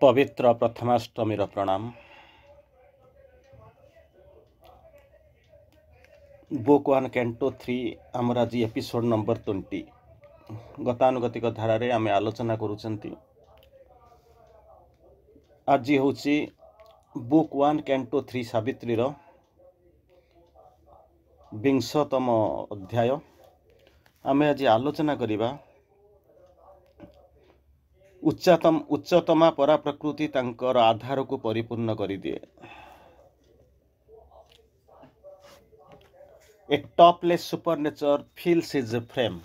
पवित्र प्रथमाष्टमी प्रणाम। Book 1 canto 3 आमर आज एपिसोड नंबर 20 गतानुगतिक धारा आम आलोचना करुचंती। आज हूँ बुक 1 कैंटो 3 सावित्री 20तम अध्याय। आम आज आलोचना करिबा उच्चतमा परा प्रकृति तांकर आधार को परिपूर्ण कर दिए। ए टॉपलेस सुपरनेचर फिल्स हिज फ्रेम।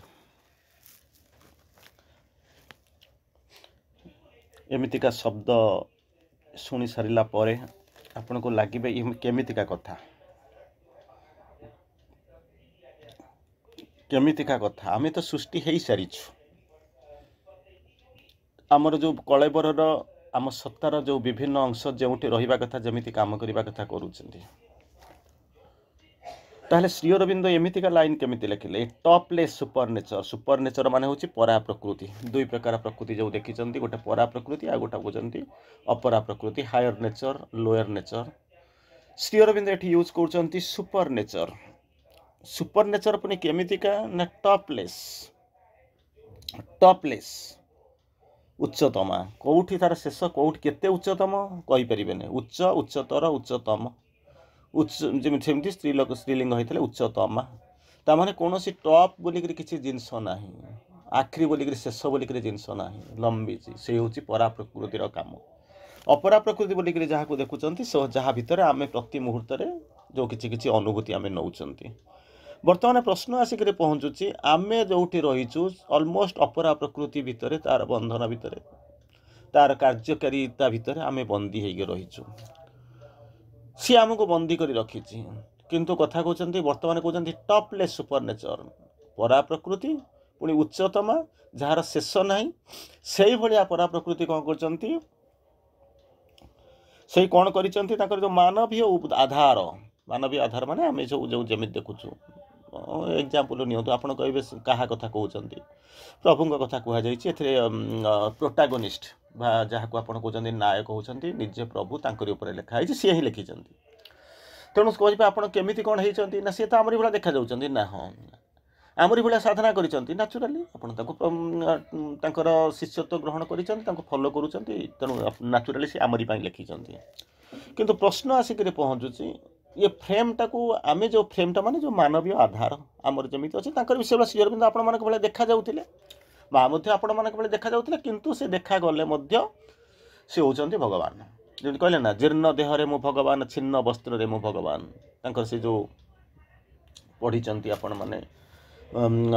एमितिका शब्द शुणी सारा पर आपन को लगे केमितिका कथा केमितिका कथा। आम तो सृष्टि हो सारीछु। आमर जो कलेबर आम सत्तार जो विभिन्न अंश जो रहा कथा जमी काम करने कथा करुँच। ताहले श्री अरविंद एमितिका लाइन केमिति लिखिले? टॉपलेस सुपरनेचर। सुपरनेचर माने होची परा प्रकृति। दुई प्रकार प्रकृति जो देखिचंती, गोटे परा प्रकृति आ गोटे बुझंती अपरा प्रकृति, higher nature lower nature. Shri Aurobindo एठी यूज करचंती सुपरनेचर। सुपरनेचर पुनी केमितिका ना टॉपलेस। टॉपलेस उच्चतमा। कोठी तार शेष कोठी केते उच्चतम कहि परिबेने। उच्च उच्चतर उच्चतम उच्च जमी स्त्रीलिंग होते उच्चतमा। तामाने कौन सी टॉप बोलिक किसी जिनस ना, आखिरी बोलिक शेष बोलिक जिनस ना, लंबी से हूँ परा प्रकृतिर काम। अपरा प्रकृति बोलिक जहाँ को देखुं जहाँ भितर आम प्रति मुहूर्त जो किसी अनुभूति आम नौ। बर्तमान प्रश्न आसिक पहुँचुची आम जो रहीचु ऑलमोस्ट अपरा प्रकृति भितर तार बंधन भितर तार कार्यकारिता भितर आम बंदी हो रहीचु। सी आमको बंदी कर रखी। किंतु कथा कहते बर्तमान कहते टॉपलेस सुपरनेचर परा प्रकृति पुणी उच्चतमा जार शेष ना से भाया परा प्रकृति कौन कर कौन कर जो मानवीय आधार माने आम जो जो जमी देखुचु। एग्जांपल नियंतु आपण कहे क्या कथा कहते प्रभु कथा कहुई प्रोटागोनिस्ट जहाँ को आप कहते नायक होती निजे प्रभु तांकरी लिखाई सी ही लिखिं। तेणु कह आप केमी कौन होती ना सी तो आमरी भाया देखा जाऊँच ना। हाँ आमरी भाया साधना करेचुराली आपंकर शिष्यत्व ग्रहण कर फॉलो करुँच। तेणु नाचुराली सी आमरी लिखिं। किंतु प्रश्न आसिक पहुँचुची ये फ्रेमटा को आम जो फ्रेमटा माने जो मानवीय आधार आमर जमी अच्छे विषय श्री अरविंद आपण मान भाया देखा जाऊे माँ आपण मान भाया देखा जाऊे। किंतु से देखा गले से होती भगवान। जमी कहले ना जीर्ण देहरे मु भगवान छिन्न वस्त्र रे मु भगवान। तांकर से जो पढ़ी आपण माने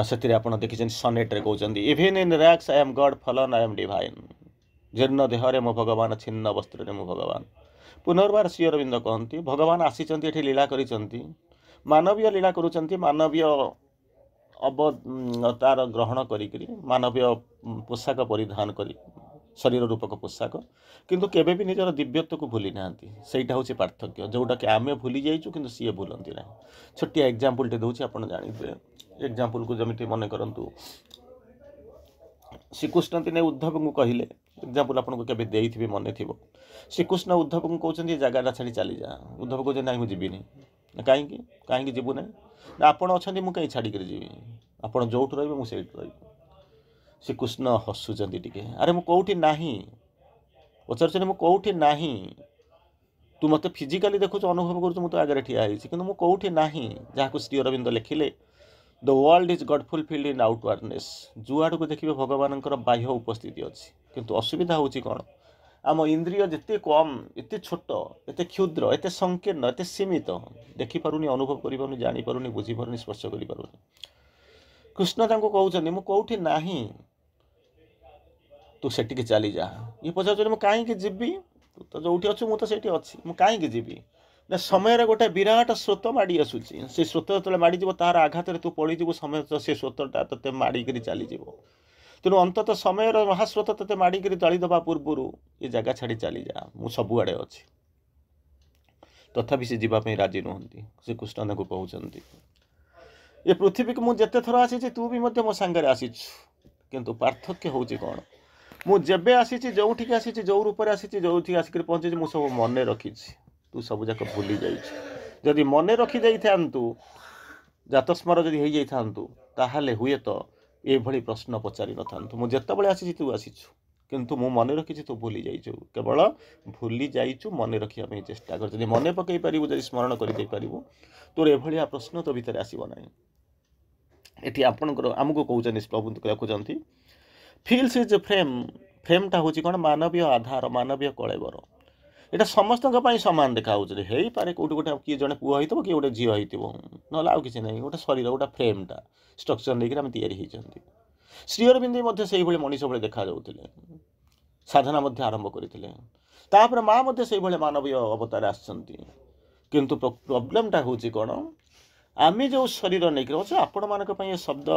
से आप देखी सनेट रे कहते इवन इन रैक्स आई एम गॉड फलन आई एम डिवाइन। जीर्ण देहरे मु भगवान छिन्न वस्त्र रे मु भगवान। पुनर्बार श्री अरविंद कहती भगवान आसी लीला करिसंती मानवीय लीला करुचंती मानवीय तार ग्रहण करी मानवीय पोशाक परिधान करी शरीर रूपक पोशाक किंतु केबे भी निजर दिव्यत्व को भूली नांती। सेटा होची पार्थक्य जोटा कि आमे भूली जाइछु किंतु सीए भूलंती ना। छोटिया एग्जांपल टे दउछि आपण जानिबे। एग्जांपल को जमिति मने करंतु श्रीकृष्ण दिने उद्धव को कहले एग्जांपल आपन को केबे देइथिबे मने थिबो। श्रीकृष्ण उद्धव को कहउछन जगह छाड़ी चली जा। उद्धव को ना जीविनी कहीं कहीं जीवु ना आपण अच्छा मुझे कहीं छाड़ी जी आप जो रही मुझे रही। श्रीकृष्ण हसुँच टे अरे मु कौटी नाही पचार मु कौटी नाही तू मत फिजिकाली देखु अनुभव करूँ मुझे आगे ठिया कि मुझे कौटी नाही। जहाँ को श्री अरविंद लिखिले the world is God fulfilled in outwardness. जुआड़ को देखिए भगवान बाह्य उपस्थिति अच्छी किंतु असुविधा होची कौन आम इंद्रिय जिते कम एत छोट एत क्षुद्र एत संकीर्ण एत सीमित देखिपारुनी अनुभव करूनी जानीपारुनी बुझीपारुनी स्पर्श करूनी। कृष्ण तांको कहउछन मु कौठी नाही तू सेटिके चली जा। ये पचार कहीं जीवी तू तो जो अच्छु मुझे सेठी अच्छी मु कहीं जीवी ना। समय गोटे विराट स्रोत माड़ी आसूची से स्रोत जो माड़ीज तार आघात तू पड़ीजु समय से स्रोतटा ते माड़िकी चलीज। तेणु अंततः समय महास्रोत ते माड़िकी जालीदबा पूर्वर ये जगह छाड़ी चली जा मु सबुआड़े अच्छी। तथापि से जीवाई राजी नुहति। श्रीकृष्ण को कहते ये पृथ्वी को मुझे थर आसी तू भी मो सांगे आसीचु किंतु पार्थक्य होची कौन ମୁଁ ଯେବେ ଆସିଛି ଯୋଉଠିକି ଆସିଛି ଯୋଉ ରୂପରେ ଆସିଛି ଯୋଉଠିକି ଆସିକି ପହଞ୍ଚିଛି ମୁଁ ସବୁ ମନେ ରଖିଛି, ତୁ ସବୁ ଯାକ ଭୁଲି ଯାଇଛୁ। ଯଦି ମନେ ରଖିଯାଇଥାନ୍ତୁ, ଜାତସ୍ମର ଯଦି ହେଇଯାଇଥାନ୍ତୁ, ତାହେଲେ ହୁଏତ ଏଭଳି ପ୍ରଶ୍ନ ପଚାରିନଥାନ୍ତୁ। ମୁଁ ଯେତେବେଳେ ଆସିଛି ତୁ ଆସିଛୁ, କିନ୍ତୁ ମୁଁ ମନେ ରଖିଛି ତୁ ଭୁଲି ଯାଇଛୁ। କେବଳ ଭୁଲି ଯାଇଛୁ, ମନେ ରଖିବା ପାଇଁ ଚେଷ୍ଟା କର। ଯଦି ମନେ ପକାଇ ପାରିବୁ, ଯଦି ସ୍ମରଣ କରିଦେଇପାରିବୁ, ତୋର ଏଭଳିଆ ପ୍ରଶ୍ନ ତୋ ଭିତରେ ଆସିବ ନାହିଁ। ଏଠି ଆପଣଙ୍କର ଆମକୁ କହୁଛନ୍ତି, ପ୍ରଭୁ ଲେଖୁଛନ୍ତି ଫିଲ୍ସ ଇଜ୍ ଫ୍ରେମ୍। ଫ୍ରେମ୍ଟା ହେଉଛି କ'ଣ? ମାନବୀୟ ଆଧାର, ମାନବୀୟ କଳେବର। ଏଇଟା ସମସ୍ତଙ୍କ ପାଇଁ ସମାନ ଦେଖାହେଉଛି। ହେଇପାରେ କେଉଁଠି ଗୋଟେ କିଏ ଜଣେ ପୁଅ ହେଇଥିବ, କିଏ ଗୋଟେ ଝିଅ ହେଇଥିବ, ନହେଲେ ଆଉ କିଛି ନାହିଁ। ଗୋଟେ ଶରୀର, ଗୋଟେ ଫ୍ରେମ୍ଟା ଷ୍ଟ୍ରକ୍ଚର ନେଇକି ଆମେ ତିଆରି ହେଇଛନ୍ତି। ଶ୍ରୀ ଅରବିନ୍ଦ ମଧ୍ୟ ସେଇଭଳି ମଣିଷ ଭଳି ଦେଖାଯାଉଥିଲେ, ସାଧନା ମଧ୍ୟ ଆରମ୍ଭ କରିଥିଲେ। ତାପରେ ମା ମଧ୍ୟ ସେଇଭଳି ମାନବୀୟ ଅବତାର ଆସିଛନ୍ତି। କିନ୍ତୁ ପ୍ରୋବ୍ଲେମଟା ହେଉଛି କ'ଣ? ଆମେ ଯେଉଁ ଶରୀର ନେଇକି ଅବଶ୍ୟ ଆପଣମାନଙ୍କ ପାଇଁ ଏ ଶବ୍ଦ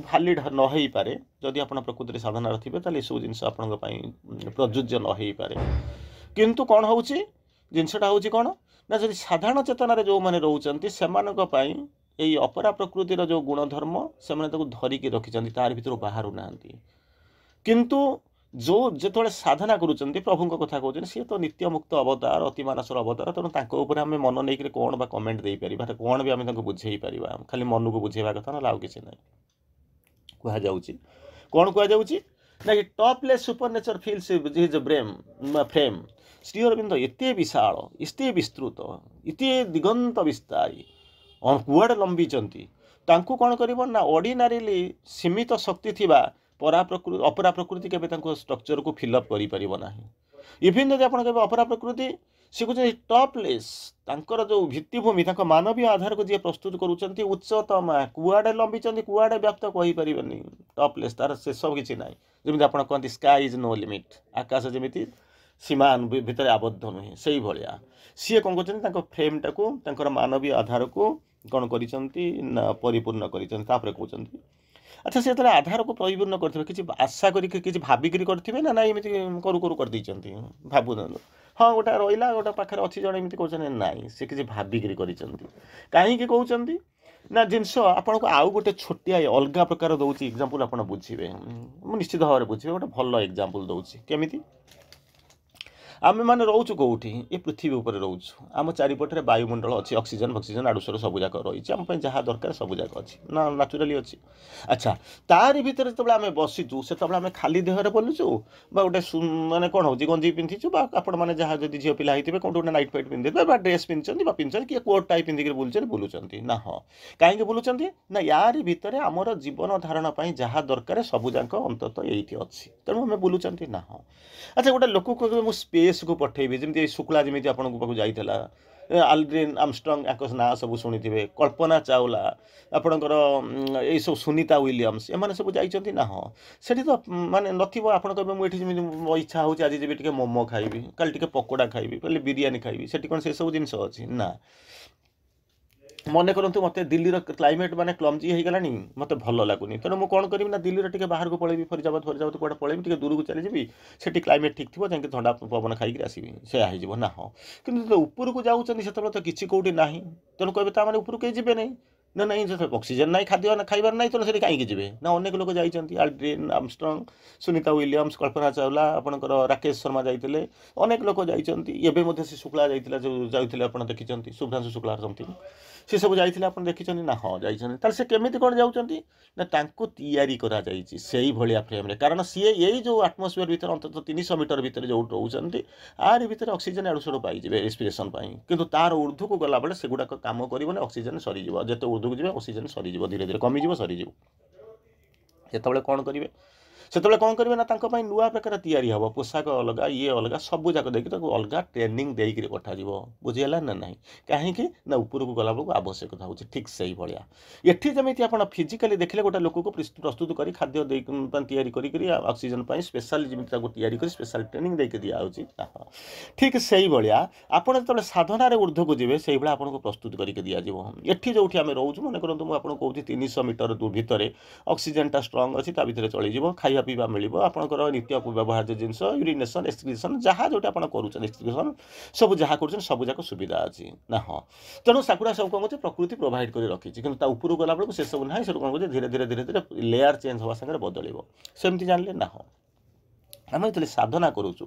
ଭ୍ୟାଲିଡ୍ ନ ହେଇପାରେ। ଯଦି ଆପଣ ପ୍ରକୃତିରେ ସାଧନାରେ ଥିବେ ତାହେଲେ ଏସବୁ ଜିନିଷ ଆପଣଙ୍କ ପାଇଁ ପ୍ରଯୁଜ୍ୟ ନ ହେଇପାରେ। କିନ୍ତୁ କ'ଣ ହେଉଛି, ଜିନିଷଟା ହେଉଛି କ'ଣ ନା, ଯଦି ସାଧାରଣ ଚେତନାରେ ଯେଉଁମାନେ ରହୁଛନ୍ତି ସେମାନଙ୍କ ପାଇଁ ଏଇ ଅପରା ପ୍ରକୃତିର ଯେଉଁ ଗୁଣଧର୍ମ ସେମାନେ ତାକୁ ଧରିକି ରଖିଛନ୍ତି, ତାର ଭିତରୁ ବାହାରୁ ନାହାନ୍ତି। କିନ୍ତୁ ଯେତେବେଳେ ସାଧନା କରୁଛନ୍ତି, ପ୍ରଭୁଙ୍କ କଥା କହୁଛନ୍ତି, ସିଏ ତ ନିତ୍ୟମୁକ୍ତ ଅବତାର, ଅତି ମାନସର ଅବତାର। ତେଣୁ ତାଙ୍କ ଉପରେ ଆମେ ମନ ନେଇକରି କ'ଣ ବା କମେଣ୍ଟ ଦେଇପାରିବା, କ'ଣ ବି ଆମେ ତାଙ୍କୁ ବୁଝେଇ ପାରିବା? ଖାଲି ମନକୁ ବୁଝେଇବା କଥା, ନହେଲେ ଆଉ କିଛି ନାହିଁ। କୁହାଯାଉଛି କ'ଣ? କୁହାଯାଉଛି ନା topless supernature fills his frame. Shri Aurobindo ଏତେ ବିଶାଳ, ଏତେ ବିସ୍ତୃତ, ଏତେ ଦିଗନ୍ତ ବିସ୍ତାରୀ, କୁଆଡ଼େ ଲମ୍ବିଛନ୍ତି। ତାଙ୍କୁ କ'ଣ କରିବ ନା, ଅର୍ଡ଼ିନାରିଲି ସୀମିତ ଶକ୍ତି ଥିବା ଅପରା ପ୍ରକୃତି କେବେ ତାଙ୍କ ଷ୍ଟ୍ରକ୍ଚରକୁ ଫିଲ୍ଅପ୍ କରିପାରିବ ନାହିଁ। ଇଭିନ୍ ଯଦି ଆପଣ କେବେ ଅପରା ପ୍ରକୃତି, ସେ କହୁଛନ୍ତି ଟପଲେସ୍, ତାଙ୍କର ଯେଉଁ ଭିତ୍ତିଭୂମି, ତାଙ୍କ ମାନବୀୟ ଆଧାରକୁ ଯିଏ ପ୍ରସ୍ତୁତ କରୁଛନ୍ତି, ଉଚ୍ଚତମ, କୁଆଡ଼େ ଲମ୍ବିଛନ୍ତି, କୁଆଡ଼େ ବ୍ୟାପ୍ତ କହିପାରିବେନି। ଟପଲେସ୍, ତାର ଶେଷ କିଛି ନାହିଁ। ଯେମିତି ଆପଣ କହନ୍ତି ସ୍କାଏ ଇଜ୍ ନୋ ଲିମିଟ୍, ଆକାଶ ଯେମିତି ସୀମା ଭିତରେ ଆବଦ୍ଧ ନୁହେଁ, ସେଇଭଳିଆ ସିଏ କ'ଣ କରୁଛନ୍ତି, ତାଙ୍କ ଫ୍ରେମ୍ଟାକୁ, ତାଙ୍କର ମାନବୀୟ ଆଧାରକୁ କ'ଣ କରିଛନ୍ତି ନା ପରିପୂର୍ଣ୍ଣ କରିଛନ୍ତି। ତାପରେ କହୁଛନ୍ତି ଆଚ୍ଛା, ସେ ଯେତେବେଳେ ଆଧାରକୁ ପରିପୂର୍ଣ୍ଣ କରିଥିବେ, କିଛି ଆଶା କରିକି, କିଛି ଭାବିକିରି କରିଥିବେ ନା ନାଇଁ ଏମିତି କରୁ କରୁ କରିଦେଇଛନ୍ତି? ଭାବୁନାହାନ୍ତି, ହଁ ଗୋଟେ ରହିଲା, ଗୋଟେ ପାଖରେ ଅଛି ଜଣେ, ଏମିତି କହୁଛନ୍ତି? ନାଇଁ, ସେ କିଛି ଭାବିକିରି କରିଛନ୍ତି। କାହିଁକି କହୁଛନ୍ତି ନା, ଜିନିଷ ଆପଣଙ୍କୁ ଆଉ ଗୋଟେ ଛୋଟିଆ ଅଲଗା ପ୍ରକାର ଦେଉଛି ଏକ୍ଜାମ୍ପଲ୍, ଆପଣ ବୁଝିବେ। ମୁଁ ନିଶ୍ଚିତ ଭାବରେ ବୁଝିବେ। ଗୋଟେ ଭଲ ଏକ୍ଜାମ୍ପଲ୍ ଦେଉଛି। କେମିତି? ଆମେମାନେ ରହୁଛୁ କେଉଁଠି? ଏ ପୃଥିବୀ ଉପରେ ରହୁଛୁ। ଆମ ଚାରିପଟରେ ବାୟୁମଣ୍ଡଳ ଅଛି, ଅକ୍ସିଜେନ୍ ଫକ୍ସିଜେନ୍ ଆଡ଼ୁସାଡ଼ୁ ସବୁ ଯାକ ରହିଛି। ଆମ ପାଇଁ ଯାହା ଦରକାର ସବୁ ଯାକ ଅଛି ନା, ନ୍ୟାଚୁରାଲି ଅଛି। ଆଚ୍ଛା, ତାରି ଭିତରେ ଯେତେବେଳେ ଆମେ ବସିଛୁ, ସେତେବେଳେ ଆମେ ଖାଲି ଦେହରେ ବୁଲୁଛୁ, ବା ଗୋଟେ ମାନେ କ'ଣ ହେଉଛି, ଗଞ୍ଜି ପିନ୍ଧିଛୁ, ବା ଆପଣମାନେ ଯାହା ଯଦି ଝିଅ ପିଲା ହେଇଥିବେ କ'ଣ ଗୋଟେ ନାଇଟ୍ ଫାଇଟ୍ ପିନ୍ଧିଥିବେ, ବା ଡ୍ରେସ୍ ପିନ୍ଧିଛନ୍ତି, ବା ପିନ୍ଧିଛନ୍ତି, କିଏ କୋଟ୍ ଟାଇ ପିନ୍ଧିକି ବୁଲୁଛନ୍ତି ନା? ହଁ, କାହିଁକି ବୁଲୁଛନ୍ତି ନା, ୟାରି ଭିତରେ ଆମର ଜୀବନ ଧାରଣ ପାଇଁ ଯାହା ଦରକାର ସବୁ ଯାକ ଅନ୍ତତଃ ଏଇଠି ଅଛି, ତେଣୁ ଆମେ ବୁଲୁଛନ୍ତି ନା? ହଁ। ଆଚ୍ଛା, ଗୋଟେ ଲୋକକୁ ମୁଁ ସ୍ପେସ୍କୁ ପଠେଇବି, ଯେମିତି ଏଇ ଶୁକ୍ଲା ଯେମିତି ଆପଣଙ୍କ ପାଖକୁ ଯାଇଥିଲା, ଆଲଡ୍ରିନ୍ ଆମଷ୍ଟ୍ରଙ୍ଗ, ୟାଙ୍କ ନାଁ ସବୁ ଶୁଣିଥିବେ, କଳ୍ପନା ଚାୱଲା, ଆପଣଙ୍କର ଏଇସବୁ ସୁନିତା ୱିଲିୟମ୍ସ, ଏମାନେ ସବୁ ଯାଇଛନ୍ତି ନା? ହଁ। ସେଠି ତ ମାନେ ନଥିବ, ଆପଣ କହିବେ ମୁଁ ଏଠି ଯେମିତି ମୋ ଇଚ୍ଛା ହେଉଛି ଆଜି ଯିବି ଟିକେ ମୋମୋ ଖାଇବି, କାଲି ଟିକେ ପକୋଡ଼ା ଖାଇବି, କାଲି ବିରିୟାନୀ ଖାଇବି, ସେଠି କ'ଣ ସେସବୁ ଜିନିଷ ଅଛି? ନା। ମନେ କରନ୍ତୁ ମୋତେ ଦିଲ୍ଲୀର କ୍ଲାଇମେଟ୍ ମାନେ କ୍ଲମ୍ଜି ହେଇଗଲାଣି, ମୋତେ ଭଲ ଲାଗୁନି, ତେଣୁ ମୁଁ କ'ଣ କରିବି ନା, ଦିଲ୍ଲୀର ଟିକେ ବାହାରକୁ ପଳେଇବି, ଫରିଦାବାଦ କୁଆଡ଼େ ପଳେଇବି, ଟିକେ ଦୂରକୁ ଚାଲିଯିବି, ସେଠି କ୍ଲାଇମେଟ୍ ଠିକ୍ ଥିବ, ଯାଇକି ଥଣ୍ଡା ପବନ ଖାଇକି ଆସିବି, ସେୟା ହେଇଯିବ ନା? ହଁ। କିନ୍ତୁ ଯେତେବେଳେ ଉପରକୁ ଯାଉଛନ୍ତି ସେତେବେଳେ ତ କିଛି କେଉଁଠି ନାହିଁ, ତେଣୁ କହିବେ ତାମାନେ ଉପରକୁ କେହି ଯିବେ ନାହିଁ ନା? ନାହିଁ, ଅକ୍ସିଜେନ୍ ନାହିଁ, ଖାଦ୍ୟ ଖାଇବାର ନାହିଁ, ତେଣୁ ସେଠି କାହିଁକି ଯିବେ ନା? ଅନେକ ଲୋକ ଯାଇଛନ୍ତି, ଆଲଡ୍ରିନ୍ ଆମଷ୍ଟ୍ରଙ୍ଗ, ସୁନିତା ୱିଲିୟମ୍ସ, କଳ୍ପନା ଚାୱଲା, ଆପଣଙ୍କର ରାକେଶ ଶର୍ମା ଯାଇଥିଲେ, ଅନେକ ଲୋକ ଯାଇଛନ୍ତି। ଏବେ ମଧ୍ୟ ସେ ଶୁକ୍ଲା ଯାଇଥିଲା, ଯେଉଁ ଯାଇଥିଲେ ଆପଣ ଦେଖିଛନ୍ତି, ଶୁଭ୍ରାଂଶୁ ଶୁକ୍ଲା ସମଥିଙ୍ଗ, ସେସବୁ ଯାଇଥିଲେ, ଆପଣ ଦେଖିଛନ୍ତି ନା? ହଁ, ଯାଇଛନ୍ତି। ତାହେଲେ ସେ କେମିତି କ'ଣ ଯାଉଛନ୍ତି ନା, ତାଙ୍କୁ ତିଆରି କରାଯାଇଛି ସେଇଭଳିଆ ଫ୍ରେମ୍ରେ। କାରଣ ସିଏ ଏଇ ଯେଉଁ ଆଟମୋସ୍ଫିୟର ଭିତରେ ଅନ୍ତତଃ 300 ମିଟର ଭିତରେ ଯେଉଁଠି ରହୁଛନ୍ତି, ଆରି ଭିତରେ ଅକ୍ସିଜେନ୍ ଆଡ଼ୁ ସାଡ଼ୁ ପାଇଯିବେ ରେସ୍ପିରେସନ୍ ପାଇଁ। କିନ୍ତୁ ତାର ଉର୍ଦ୍ଧ୍ୱକୁ ଗଲାବେଳେ ସେଗୁଡ଼ାକ କାମ କରିବନି, ଅକ୍ସିଜେନ୍ ସରିଯିବ। ଯେତେ ଉର୍ଦ୍ଧ୍ୱକୁ ଯିବେ ଅକ୍ସିଜେନ୍ ସରିଯିବ, ଧୀରେ ଧୀରେ କମିଯିବ, ସରିଯିବ। ସେତେବେଳେ କ'ଣ କରିବେ? ସେତେବେଳେ କ'ଣ କରିବେ ନା, ତାଙ୍କ ପାଇଁ ନୂଆ ପ୍ରକାର ତିଆରି ହେବ, ପୋଷାକ ଅଲଗା, ଇଏ ଅଲଗା, ସବୁ ଯାକ ଦେଇକି ତାକୁ ଅଲଗା ଟ୍ରେନିଂ ଦେଇକରି ପଠାଯିବ। ବୁଝିହେଲା ନା ନାହିଁ? କାହିଁକି ନା, ଉପରକୁ ଗଲାବେଳକୁ ଆବଶ୍ୟକତା ହେଉଛି ଠିକ୍ ସେଇଭଳିଆ। ଏଠି ଯେମିତି ଆପଣ ଫିଜିକାଲି ଦେଖିଲେ ଗୋଟେ ଲୋକକୁ ପ୍ରସ୍ତୁତ କରି ଖାଦ୍ୟ ଦେଇ ତିଆରି କରିକି ଅକ୍ସିଜେନ୍ ପାଇଁ ସ୍ପେଶାଲ ଯେମିତି ତାକୁ ତିଆରି କରି ସ୍ପେଶାଲ ଟ୍ରେନିଂ ଦେଇକି ଦିଆହେଉଛି, ଠିକ୍ ସେଇଭଳିଆ ଆପଣ ଯେତେବେଳେ ସାଧନାରେ ଉର୍ଦ୍ଧ୍ୱକୁ ଯିବେ, ସେଇଭଳିଆ ଆପଣଙ୍କୁ ପ୍ରସ୍ତୁତ କରିକି ଦିଆଯିବ। ଏଠି ଯେଉଁଠି ଆମେ ରହୁଛୁ, ମନେ କରନ୍ତୁ ମୁଁ ଆପଣଙ୍କୁ କହୁଛି 300 ମିଟର ଭିତରେ ଅକ୍ସିଜେନ୍ଟା ଷ୍ଟ୍ରଙ୍ଗ ଅଛି, ତା ଭିତରେ ଚଳିଯିବ, ଖାଇବା ପିଇବା ମିଳିବ, ଆପଣଙ୍କର ନିତ୍ୟ ବ୍ୟବହାର୍ଯ୍ୟ ଜିନିଷ, ୟୁରିନେସନ୍, ଏକ୍ସକ୍ରିସନ୍, ଯାହା ଯେଉଁଟା ଆପଣ କରୁଛନ୍ତି, ଏକ୍ସକ୍ରିସନ୍ ସବୁ ଯାହା କରୁଛନ୍ତି ସବୁ ଯାକ ସୁବିଧା ଅଛି ନା? ହଁ। ତେଣୁ ସାକୁରା ସବୁ କ'ଣ କରୁଛି, ପ୍ରକୃତି ପ୍ରୋଭାଇଡ଼ କରି ରଖିଛି। କିନ୍ତୁ ତା ଉପରକୁ ଗଲାବେଳକୁ ସେସବୁ ନାହିଁ, ସେଠୁ କ'ଣ କରୁଛି, ଧୀରେ ଧୀରେ ଲେୟାର ଚେଞ୍ଜ ହେବା ସାଙ୍ଗରେ ବଦଳିବ। ସେମିତି ଜାଣିଲେ ନା? ହଁ। ଆମେ ଯେତେବେଳେ ସାଧନା କରୁଛୁ